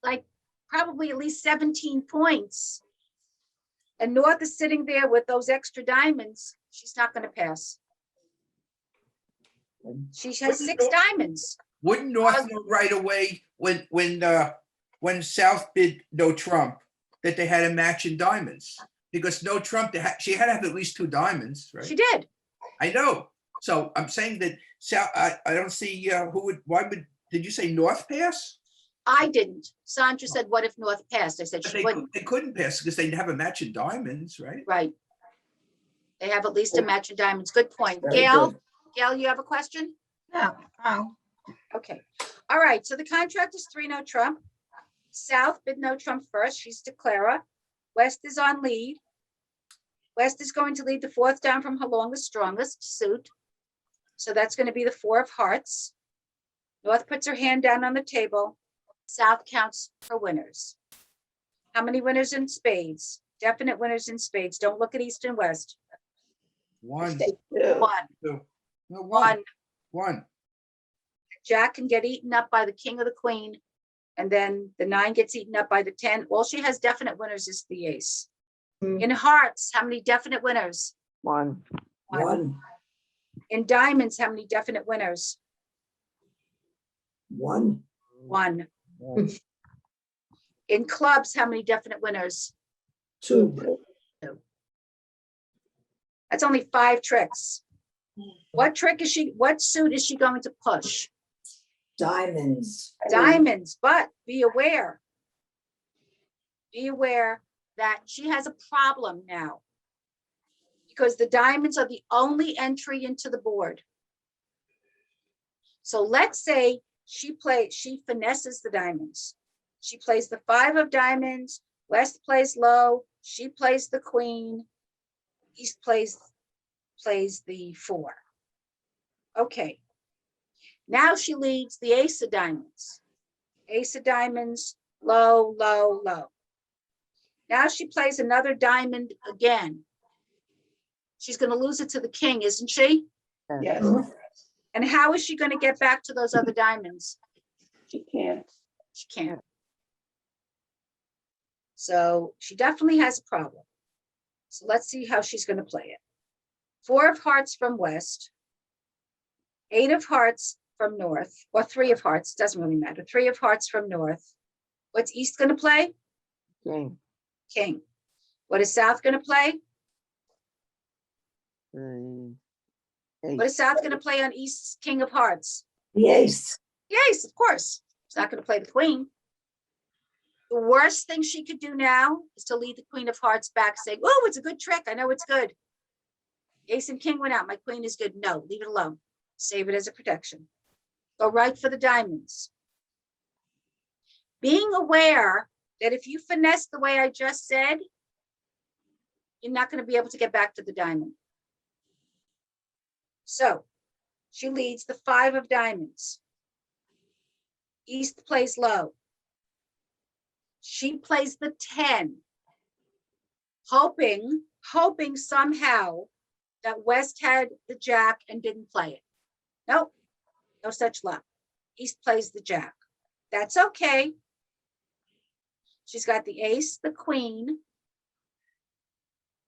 probably at least 17 points, and North is sitting there with those extra diamonds, she's not going to pass. She has 6 diamonds. Wouldn't North know right away when South bid no trump that they had a match in diamonds? Because no trump, she had to have at least 2 diamonds, right? She did. I know. So I'm saying that South, I don't see did you say North pass? I didn't. Sandra said, what if North passed? I said But she wouldn't. they couldn't pass because they have a match in diamonds, right? Right. They have at least a match of diamonds. Good point. Very Gail, good. you have a question? No, oh, Okay. All right. So the contract is 3 no trump. South bid no trump first. She's to Clara. West is on lead. West is going to lead the 4th down from her longest, strongest suit. So that's going to be the 4 of hearts. North puts her hand down on the table. South counts her winners. How many winners in spades? Definite winners in spades. Don't look at East and West. 1, Two. 1. 2. No, 1. 1. Jack can get eaten up by the king or the queen. And then the 9 gets eaten up by the 10. All she has definite winners is the ace. Hmm. In hearts, how many definite winners? 1, 1, In diamonds, how many definite winners? 1, 1. 1, In clubs, how many definite winners? 2, That's only 5 tricks. What suit is she going to push? diamonds. Diamonds, but be aware that she has a problem now, because the diamonds are the only entry into the board. So let's say she finesses the diamonds. She plays the 5 of diamonds, West plays low, she plays the queen, East plays the 4. Okay. Now she leads the ace of diamonds. Ace of diamonds, low, low, low. Now she plays another diamond again. She's going to lose it to the king, isn't she? Yes, And how is she going to get back to those other diamonds? she can't. She can't. So she definitely has a problem. So let's see how she's going to play it. 4 of hearts from west, 8 of hearts from north, or 3 of hearts, doesn't really matter. 3 of hearts from north. What's East going to play? king, King. What is South going to play? the What is ace, South going to play on East's King of Hearts? The ace. The ace, of course. She's not going to play the queen. The worst thing she could do now is to lead the queen of hearts back, saying, oh, it's a good trick. I know it's good. Ace and king went out. My queen is good. No, leave it alone. Save it as a protection. Go right for the diamonds. Being aware that if you finesse the way I just said, you're not going to be able to get back to the diamond. So she leads the 5 of diamonds. East plays low. She plays the 10, hoping somehow that West had the jack and didn't play it. Nope, no such luck. East plays the jack. That's okay. She's got the ace, the queen,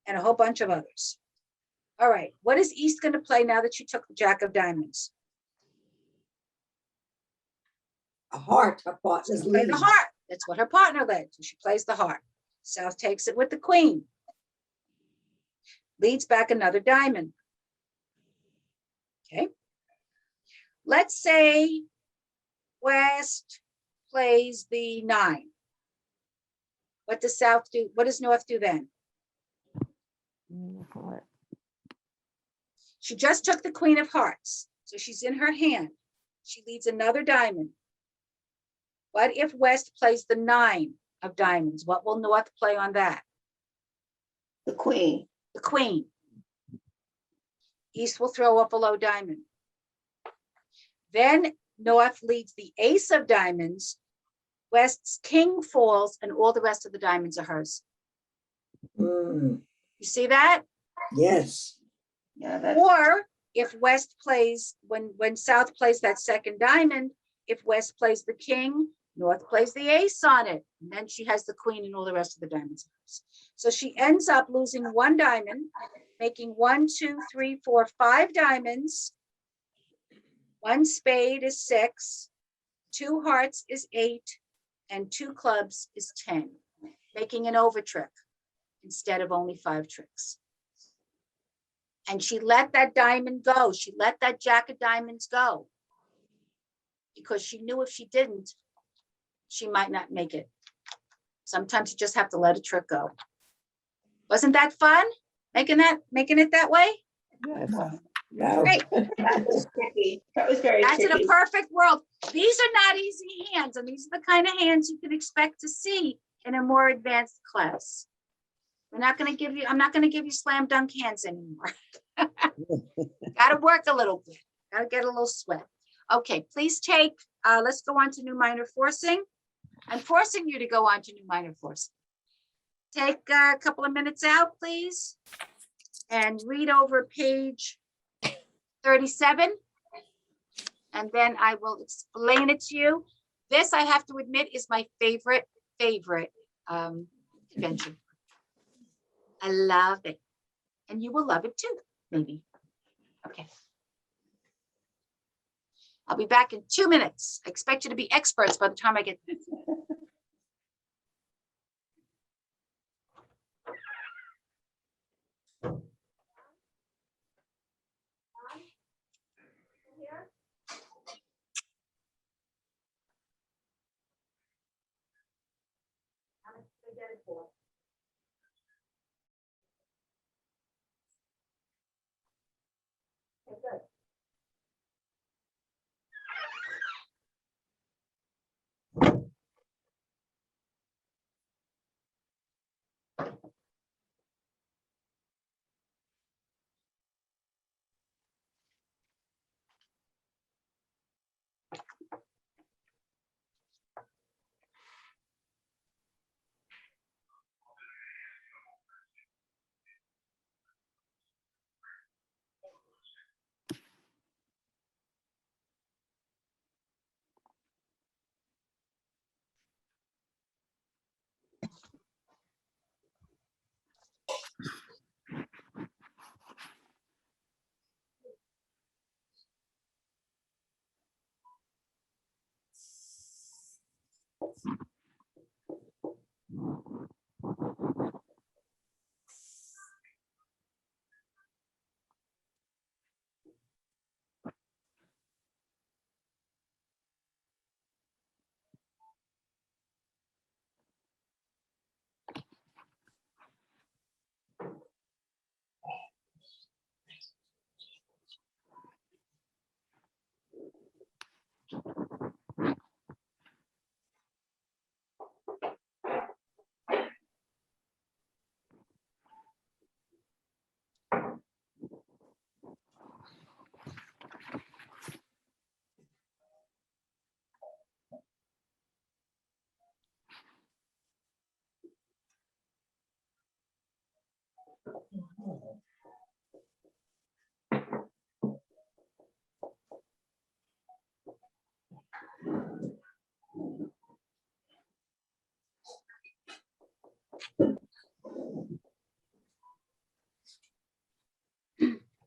and a whole bunch of others. All right, what is East going to play now that she took the jack of diamonds? A heart, her partner's Play lead. the heart. That's what her partner led. So she plays the heart. South takes it with the queen. Leads back another diamond. Okay. Let's say West plays the 9. What does South do? What does North do then? Heart. She just took the queen of hearts. So she's in her hand. She leads another diamond. What if West plays the 9 of diamonds? What will North play on that? The queen. The queen. East will throw up a low diamond. Then North leads the ace of diamonds. West's king falls and all the rest of the diamonds are hers. Mm, You see that? yes. Yeah, that's, Or if West plays, when South plays that second diamond, if West plays the king, North plays the ace on it. And then she has the queen and all the rest of the diamonds. So she ends up losing 1 diamond, making 1, 2, 3, 4, 5 diamonds. 1 spade is 6, 2 hearts is 8, and 2 clubs is 10, making an over trick instead of only 5 tricks. And she let that diamond go. She let that jack of diamonds go because she knew if she didn't, she might not make it. Sometimes you just have to let a trick go. Wasn't that fun? Making it that way? Yes. No. Great. that was tricky. That was very That's in tricky. a perfect world. These are not easy hands, and these are the kind of hands you can expect to see in a more advanced class. I'm not going to give you slam dunk hands anymore. Got to work a little bit. Got to get a little sweat. Okay, please take, let's go on to new minor forcing. I'm forcing you to go on to new minor forcing. Take a couple of minutes out, please, and read over page 37. And then I will explain it to you. This, I have to admit, is my favorite invention. I love it. And you will love it too, maybe. Okay. I'll be back in 2 minutes. I expect you to be experts by the time I get there.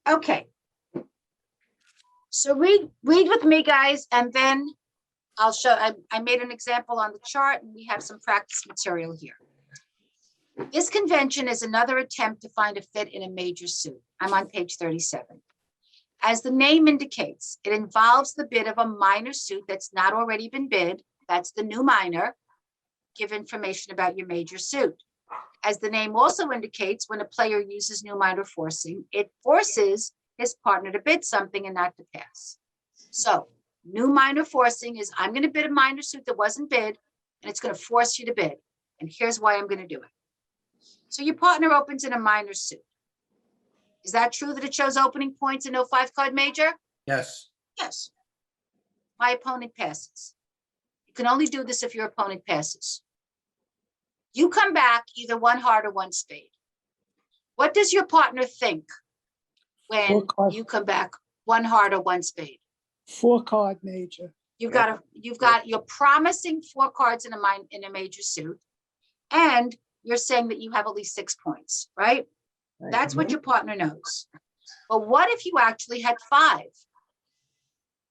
Okay. So read with me, guys, and then I'll show, I made an example on the chart and we have some practice material here. This convention is another attempt to find a fit in a major suit. I'm on page 37. As the name indicates, it involves the bid of a minor suit that's not already been bid. That's the new minor. Give information about your major suit. As the name also indicates, when a player uses new minor forcing, it forces his partner to bid something and not to pass. So new minor forcing is, I'm going to bid a minor suit that wasn't bid, and it's going to force you to bid. And here's why I'm going to do it. So your partner opens in a minor suit. Is that true that it shows opening points and no 5-card major? Yes. Yes. My opponent passes. You can only do this if your opponent passes. You come back either 1 heart or 1 spade. What does your partner think when 4-card. you come back 1 heart or 1 spade? 4-card major. You're promising 4 cards in a major suit, and you're saying that you have at least 6 points, right? Right. That's what your partner knows. But what if you actually had 5?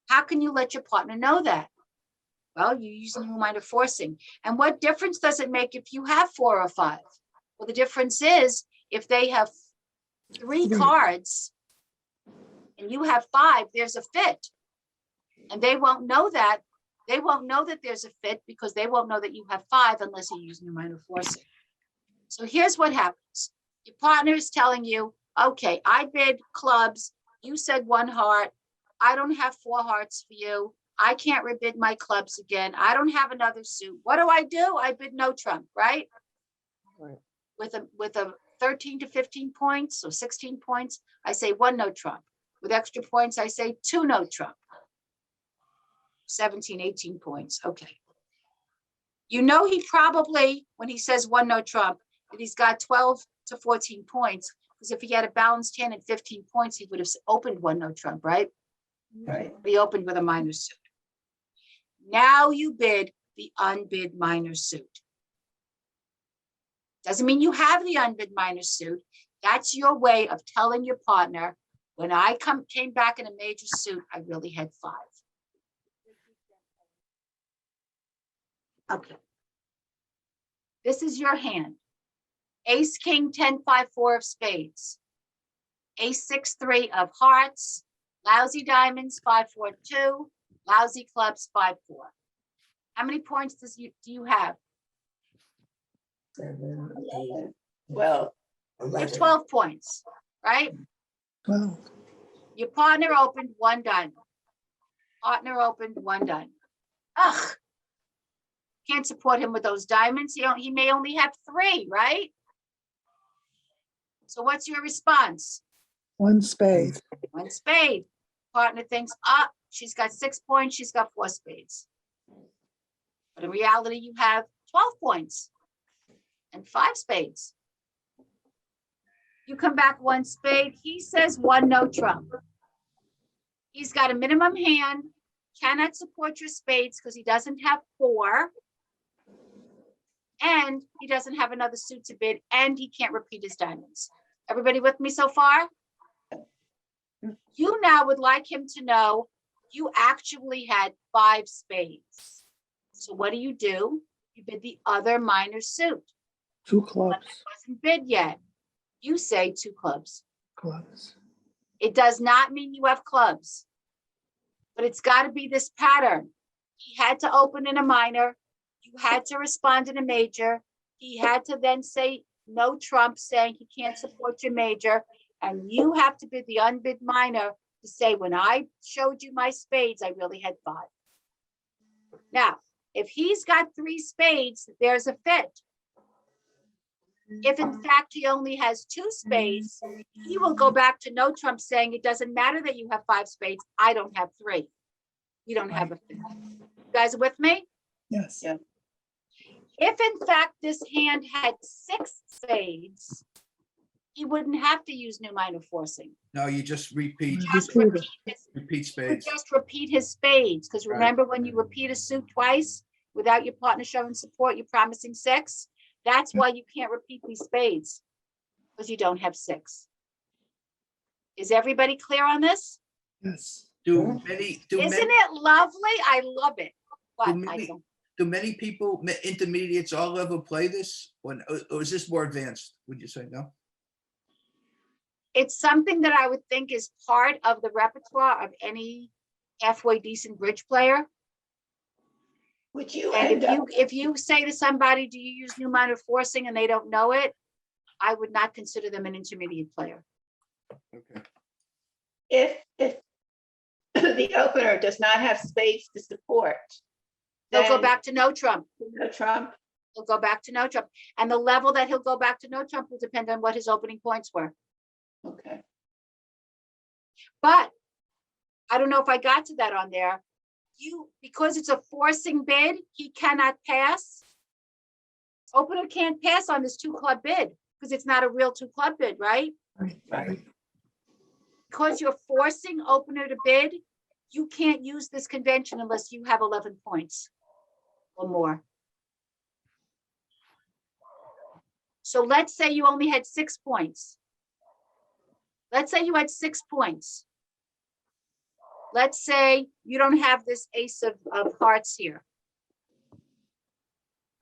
How can you let your partner know that? Well, you use new minor forcing. And what difference does it make if you have 4 or 5? Well, the difference is if they have 3 cards and you have 5, there's a fit. And they won't know that. They won't know that there's a fit because they won't know that you have 5 unless you use new minor forcing. So here's what happens. Your partner is telling you, okay, I bid clubs. You said 1 heart. I don't have 4 hearts for you. I can't rebid my clubs again. I don't have another suit. What do? I bid no trump, right? Right. With a 13 to 15 points or 16 points, I say 1 no trump. With extra points, I say 2 no trump. 17, 18 points. Okay. You know, he probably, when he says 1 no trump, that he's got 12 to 14 points, because if he had a balanced hand at 15 points, he would have opened 1 no trump, right? Right. He opened with a minor suit. Now you bid the unbid minor suit. Doesn't mean you have the unbid minor suit. That's your way of telling your partner, when I came back in a major suit, I really had 5. Okay. This is your hand. Ace, king, 10, 5, 4 of spades. Ace, 6, 3 of hearts. Lousy diamonds, 5, 4, 2. Lousy clubs, 5, 4. How many points do you have? 7, 8, Well, You have 11. 12 points, right? 12. Your partner opened 1 diamond. Partner opened 1 diamond. Ugh. Can't support him with those diamonds. He may only have 3, right? So what's your response? 1 spade. 1 spade. Partner thinks, she's got 6 points. She's got 4 spades. But in reality, you have 12 points and 5 spades. You come back 1 spade. He says 1 no trump. He's got a minimum hand, cannot support your spades because he doesn't have 4. And he doesn't have another suit to bid, and he can't repeat his diamonds. Everybody with me so far? You now would like him to know you actually had 5 spades. So what do? You bid the other minor suit. 2 One clubs. that wasn't bid yet. You say 2 clubs. Clubs. It does not mean you have clubs, but it's got to be this pattern. He had to open in a minor. You had to respond in a major. He had to then say no trump, saying he can't support your major. And you have to bid the unbid minor to say, when I showed you my spades, I really had 5. Now, if he's got 3 spades, there's a fit. If in fact he only has 2 spades, he will go back to no trump, saying it doesn't matter that you have 5 spades. I don't have 3. You don't have a fit. You guys are with me? Yes. Yeah. If in fact this hand had 6 spades, he wouldn't have to use new minor forcing. No, you just repeat, Just Repeat it. repeat he would spades. just repeat his spades, because Right. remember when you repeat a suit twice without your partner showing support, you're promising 6. That's why you can't repeat these spades, because you don't have 6. Is everybody clear on this? Yes. Do many, do Isn't many, it lovely? I love it. What, many- Michael? do many people, intermediates, all level play this? Or is this more advanced? Would you say no? It's something that I would think is part of the repertoire of any halfway decent bridge player. Would you And end up, if you say to somebody, do you use new minor forcing, and they don't know it, I would not consider them an intermediate player. Okay. if the opener does not have spades to support, They'll go then back to no trump. no trump? He'll go back to no trump. And the level that he'll go back to no trump will depend on what his opening points were. Okay. But I don't know if I got to that on there. Because it's a forcing bid, he cannot pass. Opener can't pass on this 2-club bid because it's not a real 2-club bid, right? Right. Because you're forcing opener to bid, you can't use this convention unless you have 11 points or more. So let's say you only had 6 points. Let's say you had 6 points. Let's say you don't have this ace of hearts here.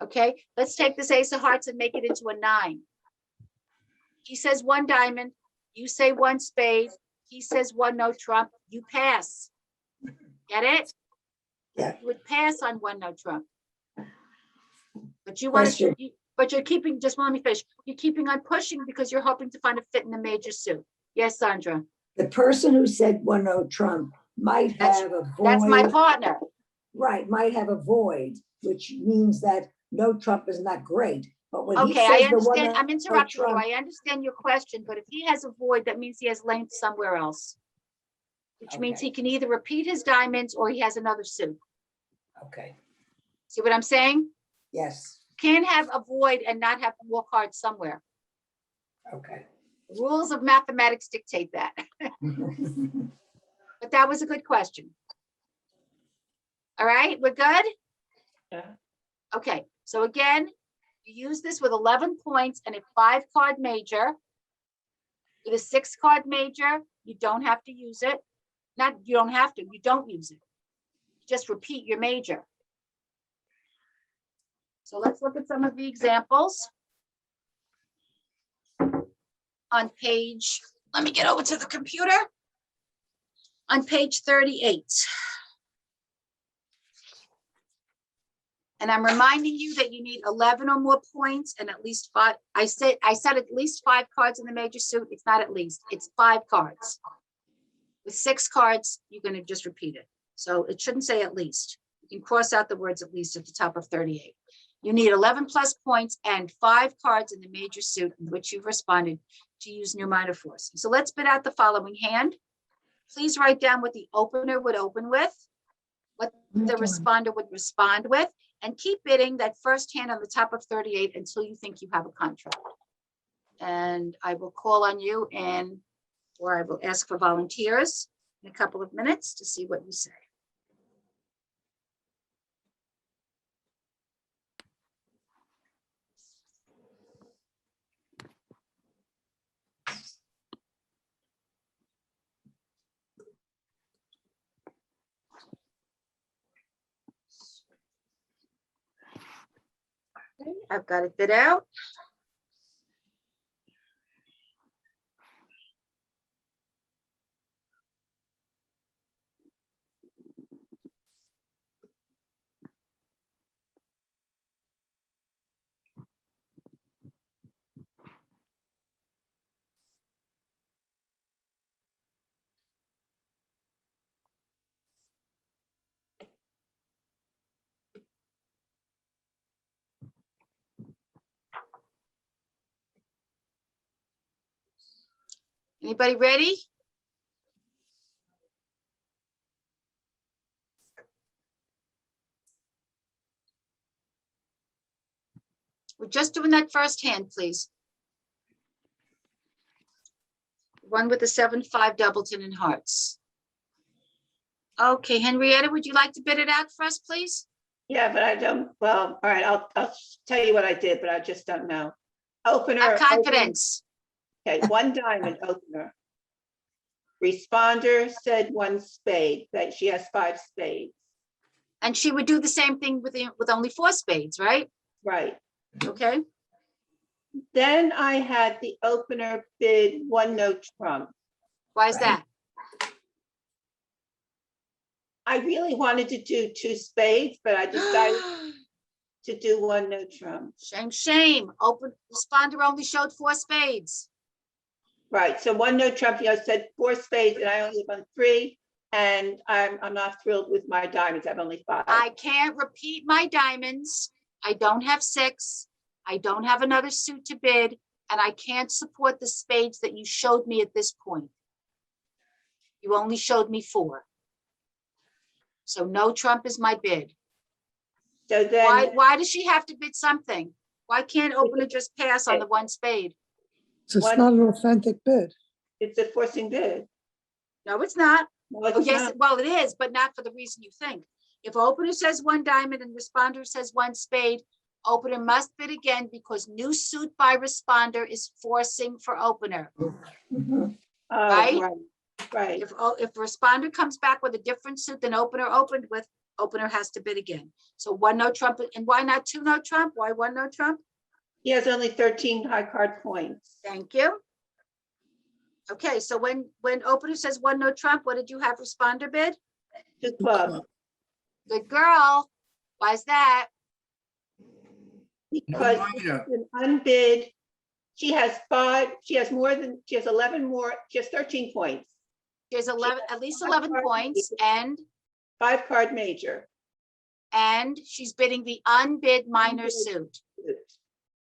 Okay, let's take this ace of hearts and make it into a 9. He says 1 diamond, you say 1 spade, he says 1 no trump, you pass. Get it? Yeah. You would pass on 1 no trump. But you want to, Question. but you're keeping, just let me finish. You're keeping on pushing because you're hoping to find a fit in the major suit. Yes, Sandra, The person who said 1-0 trump might That's- have a that's my void, partner. right, might have a void, which means that no trump is not great. But when he Okay, I says the understand. 1-0 I'm interrupting you. trump, I understand your question, but if he has a void, that means he has length somewhere else. Which means Okay. he can either repeat his diamonds or he has another suit. okay, See what I'm saying? yes, Can't have a void and not have more cards somewhere. okay. Rules of mathematics dictate that. But that was a good question. All right, we're good? Yeah. Okay, so again, you use this with 11 points and a 5-card major. With a 6-card major, you don't have to use it. Not, you don't have to, you don't use it. Just repeat your major. So let's look at some of the examples. On page, let me get over to the computer. On page 38. And I'm reminding you that you need 11 or more points and at least 5. I said at least 5 cards in the major suit. It's not at least, it's 5 cards. With 6 cards, you're going to just repeat it. So it shouldn't say at least. You can cross out the words at least at the top of 38. You need 11 plus points and 5 cards in the major suit in which you've responded to use new minor forcing. So let's bid out the following hand. Please write down what the opener would open with, what the Okay. responder would respond with, and keep bidding that first hand on the top of 38 until you think you have a contract. And I will call on you or I will ask for volunteers in a couple of minutes to see what you say. Okay, I've got it bid out. Anybody ready? We're just doing that first hand, please. One with the 7-5 doubleton in hearts. Okay, Henrietta, would you like to bid it out for us, please? Yeah, but I don't, well, all right, I'll tell you what I did, but I just don't know. Opener. Have open- confidence. Okay, one diamond opener. Responder said one spade, that she has 5 spades, And she would do the same thing with only 4 spades, right? right? Okay, Then I had the opener bid one no trump. why is Right. that? I really wanted to do 2 spades, but I decided to do one no trump. Shame, shame. Open responder only showed 4 spades. Right, so one no trump, you know, said 4 spades and I only have on 3. And I'm not thrilled with my diamonds. I have only 5. I can't repeat my diamonds. I don't have 6. I don't have another suit to bid, and I can't support the spades that you showed me at this point. You only showed me 4. So no trump is my bid. So then, Why does she have to bid something? Why can't opener just pass on the 1 spade? So it's One- not an authentic bid. it's a forcing bid. No, it's not. No, Oh, it's yes, not. well, it is, but not for the reason you think. If opener says 1 diamond and responder says 1 spade, opener must bid again because new suit by responder is forcing for opener. Mhm. Oh, Right? right. If responder comes back with a different suit than opener opened with, opener has to bid again. So 1 no trump, and why not 2 no trump? Why 1 no trump? He has only 13 high card points. Thank you. Okay, so when opener says 1 no trump, what did you have responder bid? 2 clubs. Good girl. Why is that? Because minor. it's an unbid, she has 5, she has 11 more, she has 13 points. There's 11, at least five 11 cards. points, 5 card major. and she's bidding the unbid minor Unbid. suit.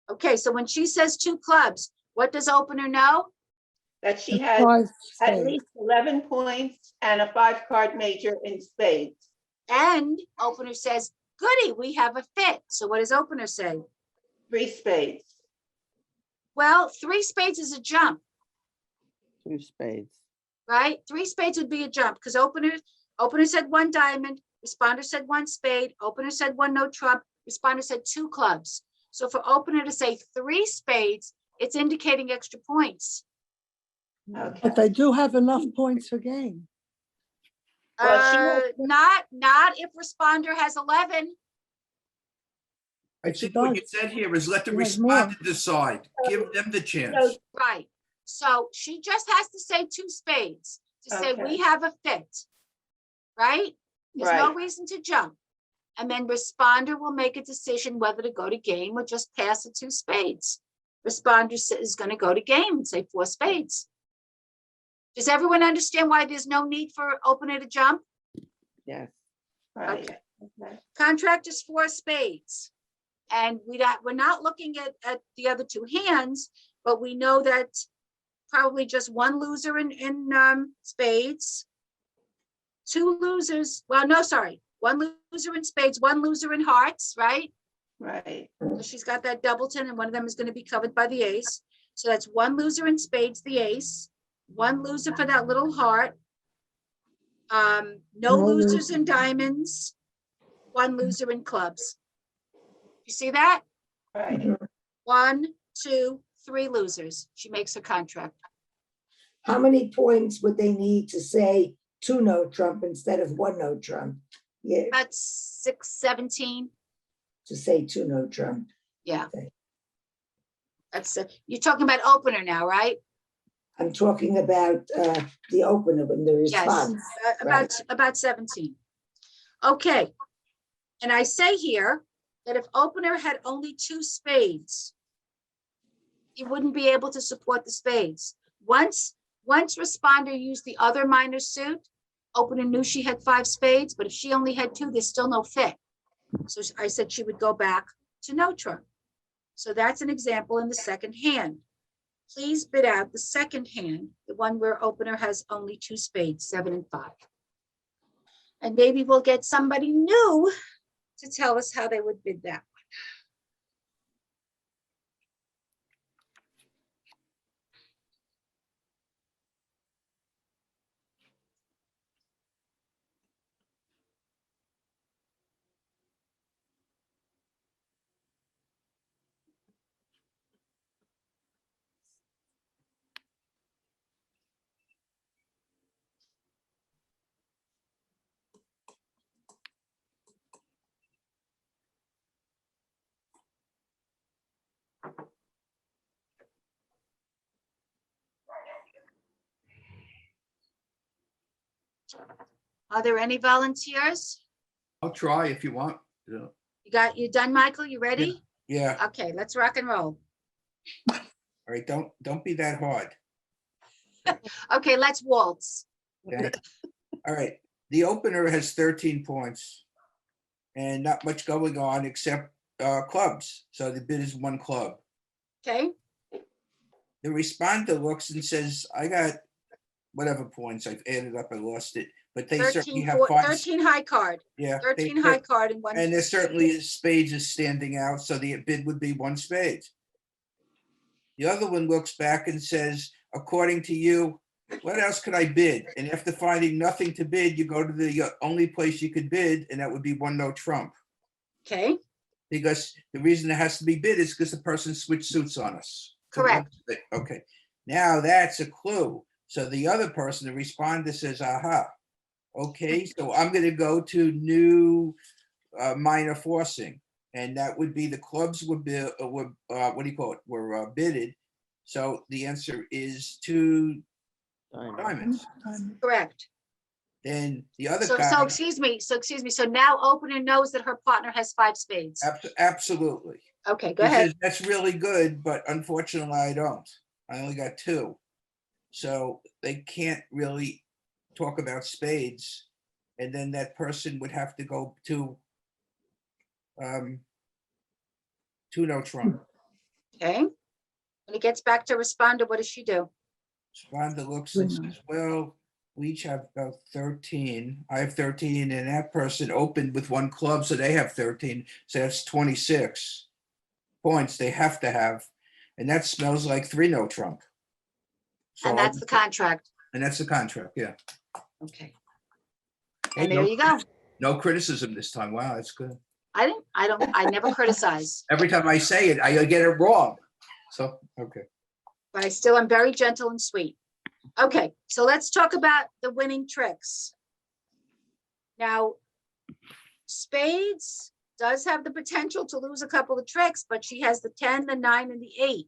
Okay, so when she says 2 clubs, what does opener know? That she And has 5 at spades. least 11 points and a 5 card major in spades. And opener says, goody, we have a fit. So what does opener say? 3 spades. Well, 3 spades is a jump, 2 spades. right? 3 spades would be a jump because opener said 1 diamond, responder said 1 spade, opener said 1 no trump, responder said 2 clubs. So for opener to say 3 spades, it's indicating extra points. Okay. But they do have enough points for game. Well, she has- Not if responder has 11. I think what you said here is let the She has more. respondent decide. Give them the chance. Right. So she just has to say 2 spades to say Okay. we have a fit. Right? There's no Right. reason to jump. And then responder will make a decision whether to go to game or just pass the 2 spades. Responder is going to go to game and say 4 spades. Does everyone understand why there's no need for opener to jump? Yes. Right. Okay. Okay. Contract is 4 spades. And we're not looking at the other 2 hands, but we know that probably just 1 loser in spades, 2 losers, well, no, sorry, 1 loser in spades, 1 loser in hearts, right? Right. So she's got that doubleton and one of them is going to be covered by the ace. So that's 1 loser in spades, the ace, 1 loser for that little heart. No No losers in diamonds, 1 loser in clubs. You see that? Right. 1, 2, 3 losers. She makes her contract. How many points would they need to say 2 no trump instead of 1 no trump? Yeah, About 6, 17. to say 2 no trump. Yeah. Okay. That's, you're talking about opener now, right? I'm talking about the opener when the Yes, response. about 17. Okay. And I say here that if opener had only 2 spades, he wouldn't be able to support the spades. Once responder used the other minor suit, opener knew she had 5 spades, but if she only had 2, there's still no fit. So I said she would go back to no trump. So that's an example in the second hand. Please bid out the second hand, the one where opener has only 2 spades, 7 and 5. And maybe we'll get somebody new to tell us how they would bid that. Are there any volunteers? I'll try if you want. Yeah. You done, Michael? You ready? Yeah. Okay, let's rock and roll. All right. Don't be that hard. Okay, let's waltz. Okay. All right. The opener has 13 points and not much going on except clubs. So the bid is 1 club. Okay, The responder looks and says, I got whatever points I've added up, I lost it, but they certainly 13, have 5. 13 high card, Yeah. 13 high card and one. And there's certainly spades is standing out, so the bid would be 1 spade. The other one looks back and says, according to you, what else could I bid? And after finding nothing to bid, you go to the only place you could bid, and that would be 1 no trump. Okay, Because the reason it has to be bid is because the person switched suits on us. correct. Okay, now that's a clue. So the other person, the responder says, aha. Okay, so I'm gonna go to new minor forcing. And that would be the clubs would be, what do you call it, were bidded. So the answer is 2 diamonds. Correct. Then the other So guy, excuse me, so now opener knows that her partner has 5 spades. absolutely. Okay, go He ahead. says, that's really good, but unfortunately I don't. I only got 2. So they can't really talk about spades. And then that person would have to go to 2 no trump. Okay. When it gets back to responder, what does she do? Rhonda looks and says, well, we each have about 13. I have 13 and that person opened with 1 club, so they have 13. So that's 26 points they have to have. And that smells like 3 no trump. So And that's the contract. And that's the contract, yeah. Okay. Hey, And there you go. No criticism this time. Wow, that's good. I never criticize, Every time I say it, I get it wrong. So, okay. but I still am very gentle and sweet. Okay, so let's talk about the winning tricks. Now, spades does have the potential to lose a couple of tricks, but she has the 10, the 9, and the 8.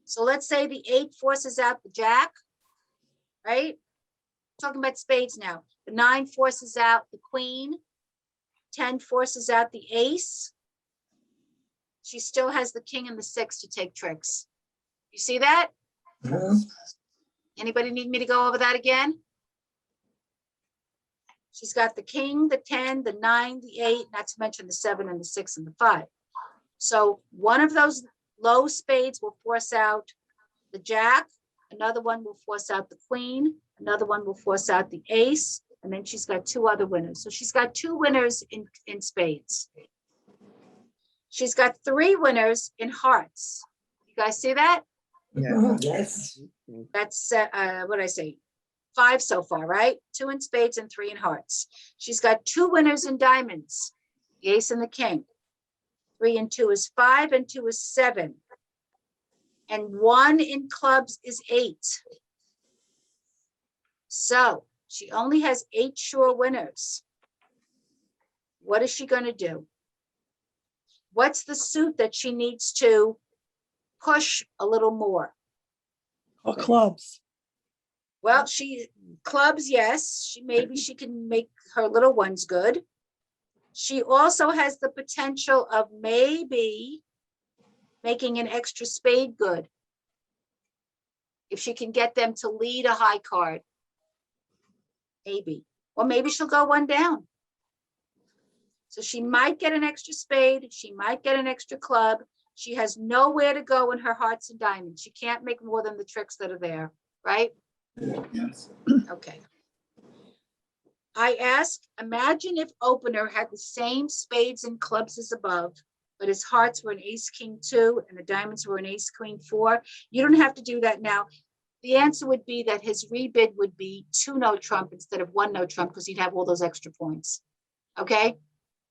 So let's say the 8 forces out the jack, right? Talking about spades now. The 9 forces out the queen. 10 forces out the ace. She still has the king and the 6 to take tricks. You see that? Anybody need me to go over that again? She's got the king, the 10, the 9, the 8, not to mention the 7 and the 6 and the 5. So one of those low spades will force out the jack. Another one will force out the queen. Another one will force out the ace. And then she's got 2 other winners. So she's got 2 winners in spades. She's got 3 winners in hearts. You guys see that? Yes. That's, what did I say? 5 so far, right? 2 in spades and 3 in hearts. She's got 2 winners in diamonds, the ace and the king. 3 and 2 is 5 and 2 is 7. And 1 in clubs is 8. So she only has 8 sure winners. What is she going to do? What's the suit that she needs to push a little more? Or clubs. Well, clubs, yes, maybe she can make her little ones good. She also has the potential of maybe making an extra spade good. If she can get them to lead a high card. Maybe, or maybe she'll go 1 down. So she might get an extra spade. She might get an extra club. She has nowhere to go in her hearts and diamonds. She can't make more than the tricks that are there, right? Yes. Okay. I ask, imagine if opener had the same spades and clubs as above, but his hearts were an ace, king 2, and the diamonds were an ace, queen 4. You don't have to do that now. The answer would be that his rebid would be 2 no trump instead of 1 no trump because he'd have all those extra points. Okay?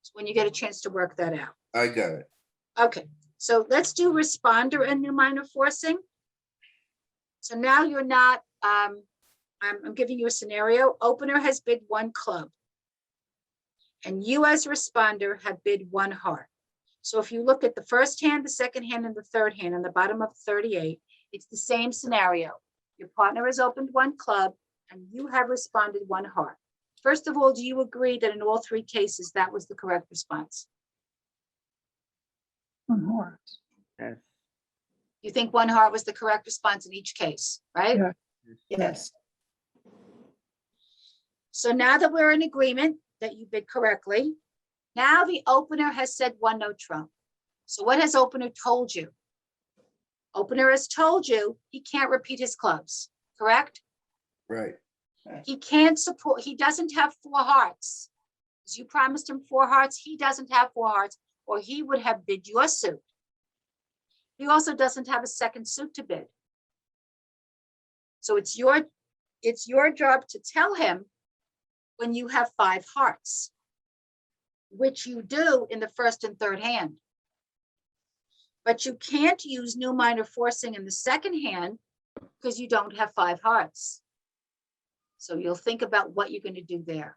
So when you get a chance to work that out. I got it. Okay, so let's do responder and new minor forcing. So now you're not, I'm giving you a scenario. Opener has bid 1 club. And you as responder have bid 1 heart. So if you look at the first hand, the second hand, and the third hand on the bottom of 38, it's the same scenario. Your partner has opened one club and you have responded one heart. First of all, do you agree that in all three cases, that was the correct response? One heart. Yes. You think one heart was the correct response in each case, right? Yeah. Yes. So now that we're in agreement that you bid correctly, now the opener has said one no trump. So what has opener told you? Opener has told you he can't repeat his clubs, correct? Right. He can't support, he doesn't have four hearts. Because you promised him four hearts, he doesn't have four hearts, or he would have bid your suit. He also doesn't have a second suit to bid. So it's your job to tell him when you have five hearts, which you do in the first and third hand. But you can't use new minor forcing in the second hand because you don't have five hearts. So you'll think about what you're going to do there.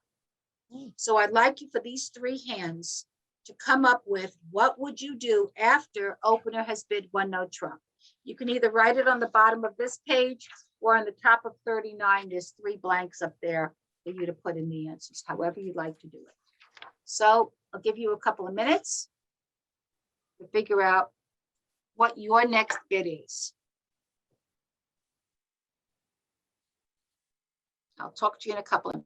So I'd like you for these three hands to come up with what would you do after opener has bid one no trump. You can either write it on the bottom of this page or on the top of 39. There's three blanks up there for you to put in the answers, however you'd like to do it. So I'll give you a couple of minutes to figure out what your next bid is. I'll talk to you in a couple of.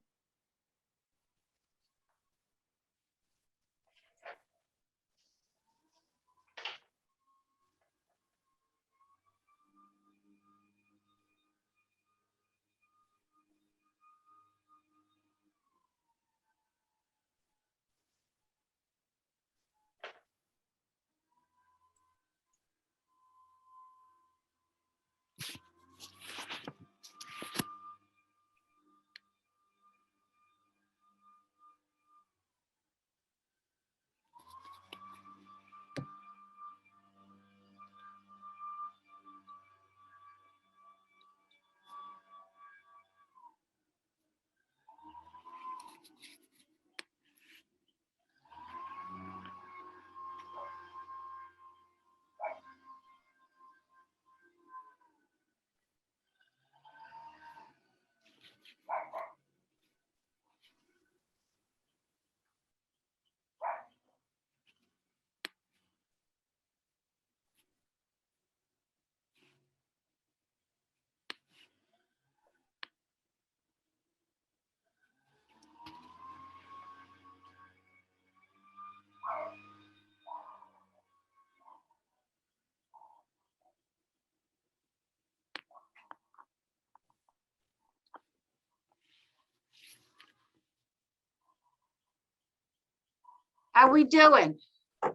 How are we doing? How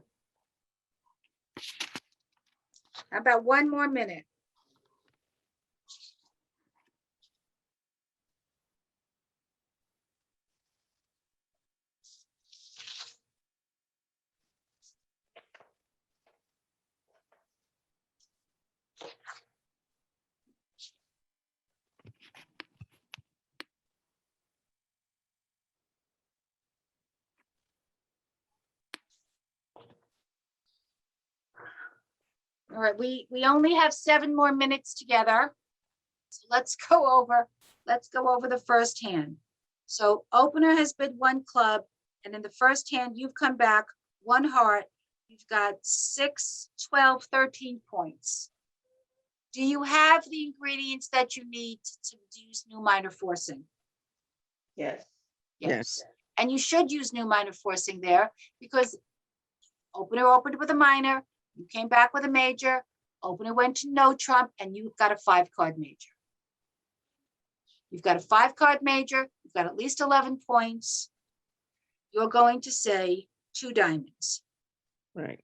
about one more minute? All right, we only have 7 more minutes together. So let's go over the first hand. So opener has bid one club, and in the first hand, you've come back one heart. You've got 6, 12, 13 points. Do you have the ingredients that you need to use new minor forcing? Yes. Yes. And you should use new minor forcing there because opener opened with a minor, you came back with a major, opener went to no trump, and you've got a 5-card major. You've got a 5-card major, you've got at least 11 points. You're going to say 2 diamonds, Right.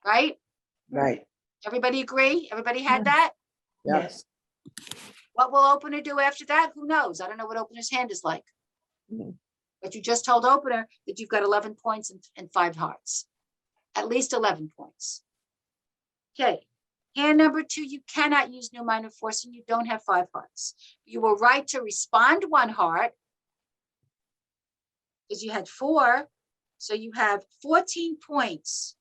right? Right. Everybody agree? Everybody had that? Yes. What will opener do after that? Who knows? I don't know what opener's hand is like. Mhm. But you just told opener that you've got 11 points and 5 hearts. At least 11 points. Okay. Hand number 2, you cannot use new minor forcing. You don't have 5 hearts. You were right to respond 1 heart because you had 4. So you have 14 points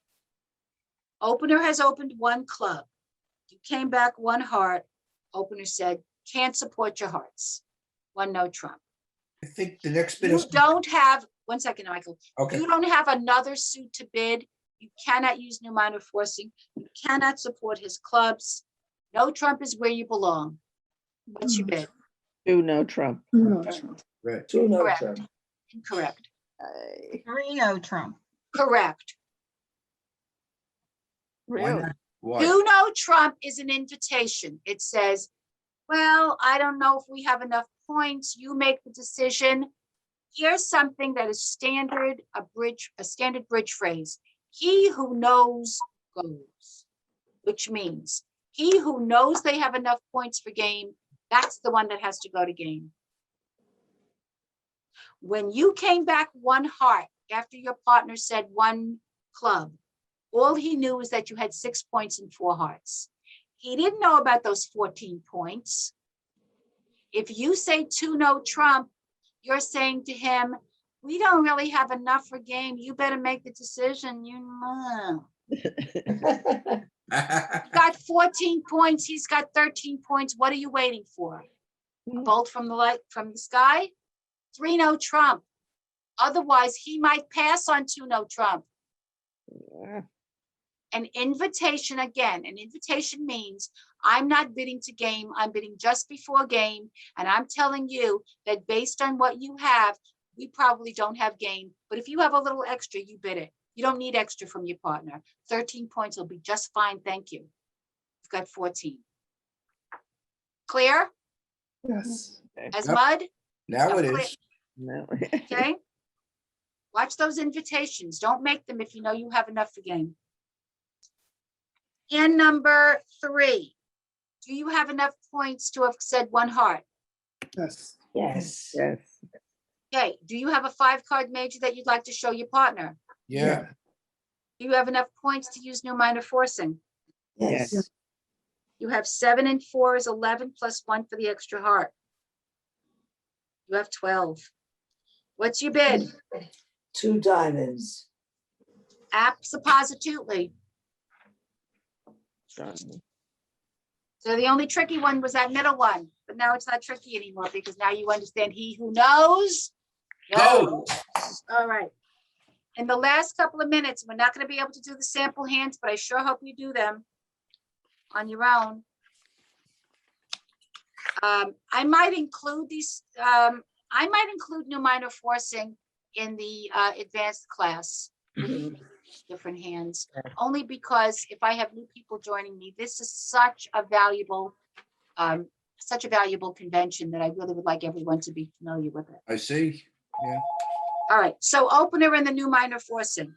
Opener has opened one club. You came back one heart. Opener said, can't support your hearts. One no trump. I think the next bit You is, don't have, one second, Michael. okay, You don't have another suit to bid. You cannot use new minor forcing. You cannot support his clubs. No trump is where you belong. What's your bid? Two no trump. No trump. right. Two no Correct. trump. Incorrect. Ay, 3 no trump. Correct. Why Really? not? Why? Do no trump is an invitation. It says, well, I don't know if we have enough points. You make the decision. Here's something that is standard, a standard bridge phrase. He who knows goes, which means he who knows they have enough points for game, that's the one that has to go to game. When you came back one heart after your partner said one club, all he knew was that you had 6 points and 4 hearts. He didn't know about those 14 points. If you say two no trump, you're saying to him, we don't really have enough for game. You better make the decision. You know. Got 14 points. He's got 13 points. What are you waiting for? A bolt from the sky? 3 no trump. Otherwise, he might pass on 2 no trump. Yeah. An invitation, again, an invitation means I'm not bidding to game, I'm bidding just before game, and I'm telling you that based on what you have, we probably don't have game, but if you have a little extra, you bid it. You don't need extra from your partner. 13 points will be just fine, thank you. You've got 14. Clear Yes. as Yep. mud? Now it Clear. is. No. Okay. Watch those invitations. Don't make them if you know you have enough for game. And number 3, do you have enough points to have said one heart? Yes. Yes. Yes. Okay, do you have a 5-card major that you'd like to show your partner? Yeah. Do you have enough points to use new minor forcing? Yes. Yes. You have 7 and 4 is 11 plus 1 for the extra heart. You have 12. What's your bid? 2 diamonds. Absolutely. So the only tricky one was that middle one, but now it's not tricky anymore because now you understand he who knows. Go. All right. In the last couple of minutes, we're not going to be able to do the sample hands, but I sure hope you do them on your own. I might include these, I might include new minor forcing in the advanced class. Different hands, only because if I have new people joining me, this is such a valuable convention that I really would like everyone to be familiar with it. I see. Yeah. All right, so opener and the new minor forcing.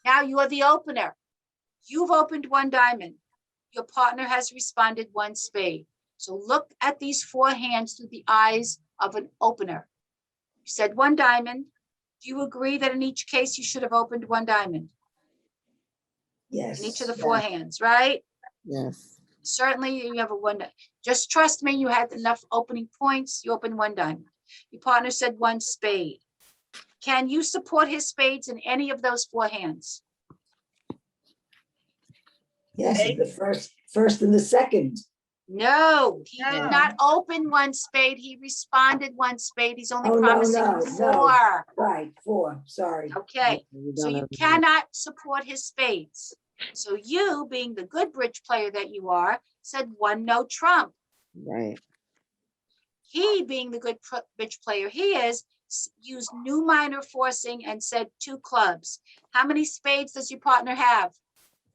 Now you are the opener. You've opened 1 diamond. Your partner has responded 1 spade. So look at these 4 hands through the eyes of an opener. You said 1 diamond. Do you agree that in each case you should have opened 1 diamond? Yes. In each of the 4 hands, right? Yes. Certainly you have a 1. Just trust me, you had enough opening points. You opened 1 diamond. Your partner said 1 spade. Can you support his spades in any of those 4 hands? Yes, and the first and the second. No, he did No. not open 1 spade. He responded 1 spade. He's only Oh, no, promising no, you no. 4. Right, 4, sorry. Okay, We so don't you have enough. cannot support his spades. So you, being the good bridge player that you are, said 1 no trump. Right. He, being the good bridge player he is, used new minor forcing and said 2 clubs. How many spades does your partner have?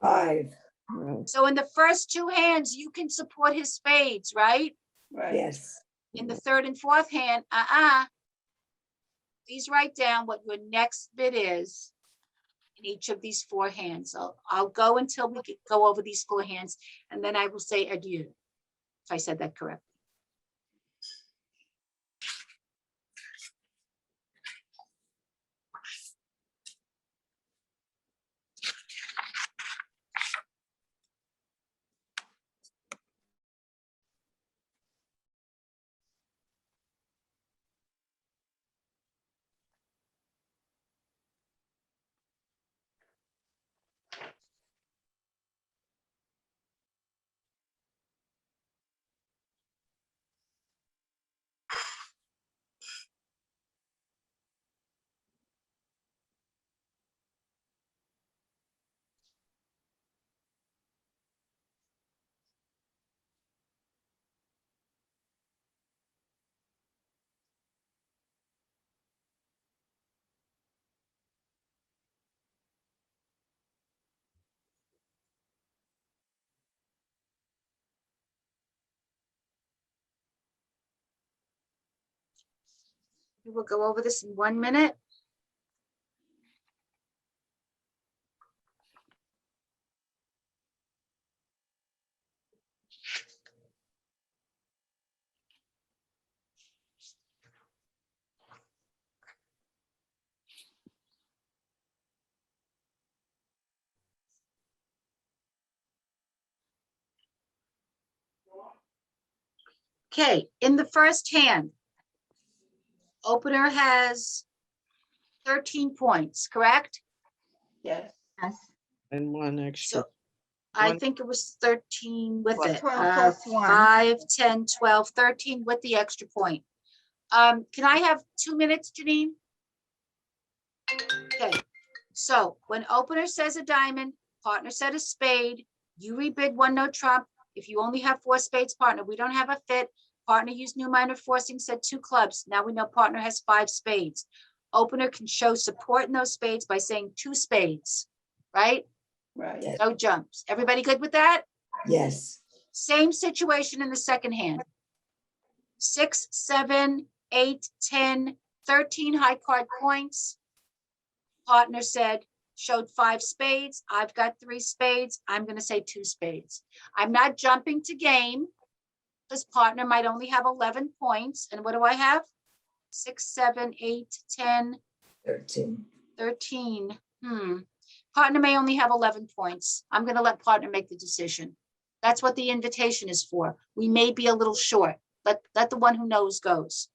5, Right. So in the first 2 hands, you can support his spades, right? Right. yes. In the 3rd and 4th hand, please write down what your next bid is in each of these 4 hands. So I'll go until we go over these 4 hands, and then I will say adieu, if I said that correctly. We will go over this in 1 minute. Okay, in the first hand, opener has 13 points, correct? Yes. Yes. And one extra. So I One- think it was 13 with Plus it. 12 plus 1. 5, 10, 12, 13 with the extra point. Can I have 2 minutes, Janine? Okay, so when opener says a diamond, partner said a spade, you rebid one no trump. If you only have 4 spades, partner, we don't have a fit. Partner used new minor forcing, said 2 clubs. Now we know partner has 5 spades. Opener can show support in those spades by saying 2 spades, right? Right. Yes. No jumps. Everybody good with that? Yes, Same situation in the second hand. 6, 7, 8, 10, 13 high card points. Partner said, showed 5 spades. I've got 3 spades. I'm going to say 2 spades. I'm not jumping to game because partner might only have 11 points. And what do I have? 6, 7, 8, 10, 13. 13. Partner may only have 11 points. I'm going to let partner make the decision. That's what the invitation is for. We may be a little short. Let the one who knows goes.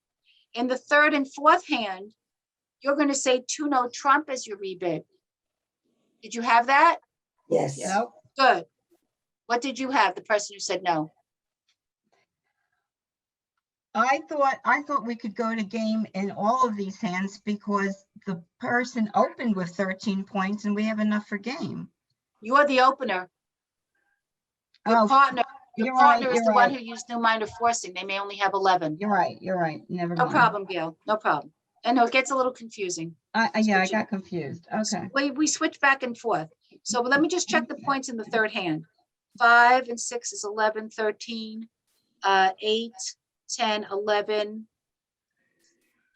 In the third and fourth hand, you're going to say 2 no trump as your rebid. Did you have that? Yes. Yeah. Nope. Good. What did you have? The person who said no. I thought we could go to game in all of these hands because the person opened with 13 points and we have enough for game. You're the opener. Your Oh, partner is you're right, the one who used no minor forcing. They may only have 11. You're right. Never No mind. problem, Gail. No problem. I know it gets a little confusing. Yeah, I Switching. got confused. Okay. We switch back and forth. So let me just check the points in the third hand. 5 and 6 is 11, 13, 8, 10, 11.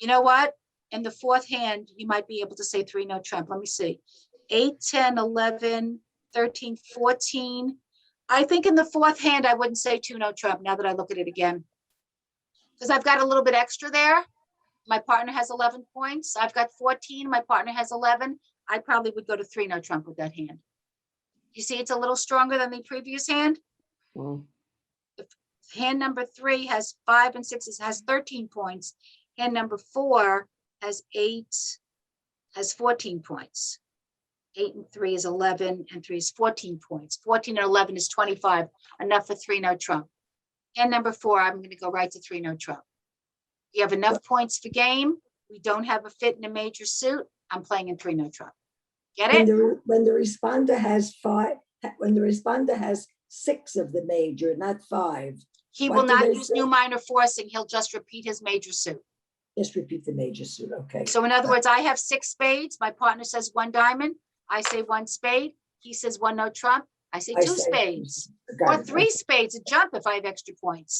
You know what? In the fourth hand, you might be able to say 3 no trump. Let me see. 8, 10, 11, 13, 14. I think in the fourth hand, I wouldn't say 2 no trump now that I look at it again. Because I've got a little bit extra there. My partner has 11 points. I've got 14. My partner has 11. I probably would go to 3 no trump with that hand. You see, it's a little stronger than the previous hand. Mm. Hand number 3 has 5 and 6 has 13 points. Hand number 4 has 14 points. 8 and 3 is 11 and 3 is 14 points. 14 and 11 is 25, enough for 3 no trump. Hand number 4, I'm going to go right to 3 no trump. You have enough points for game. We don't have a fit in a major suit. I'm playing in 3 no trump. Get it? When the responder has 5, when the responder has 6 of the major, not 5, He What will do not they use say? new minor forcing. He'll just repeat his major suit. just repeat the major suit, okay. So in other words, I have 6 spades. My partner says 1 diamond. I say 1 spade. He says 1 no trump. I say I 2 say- spades. Got Or it, 3 okay. spades, a jump if I have extra points.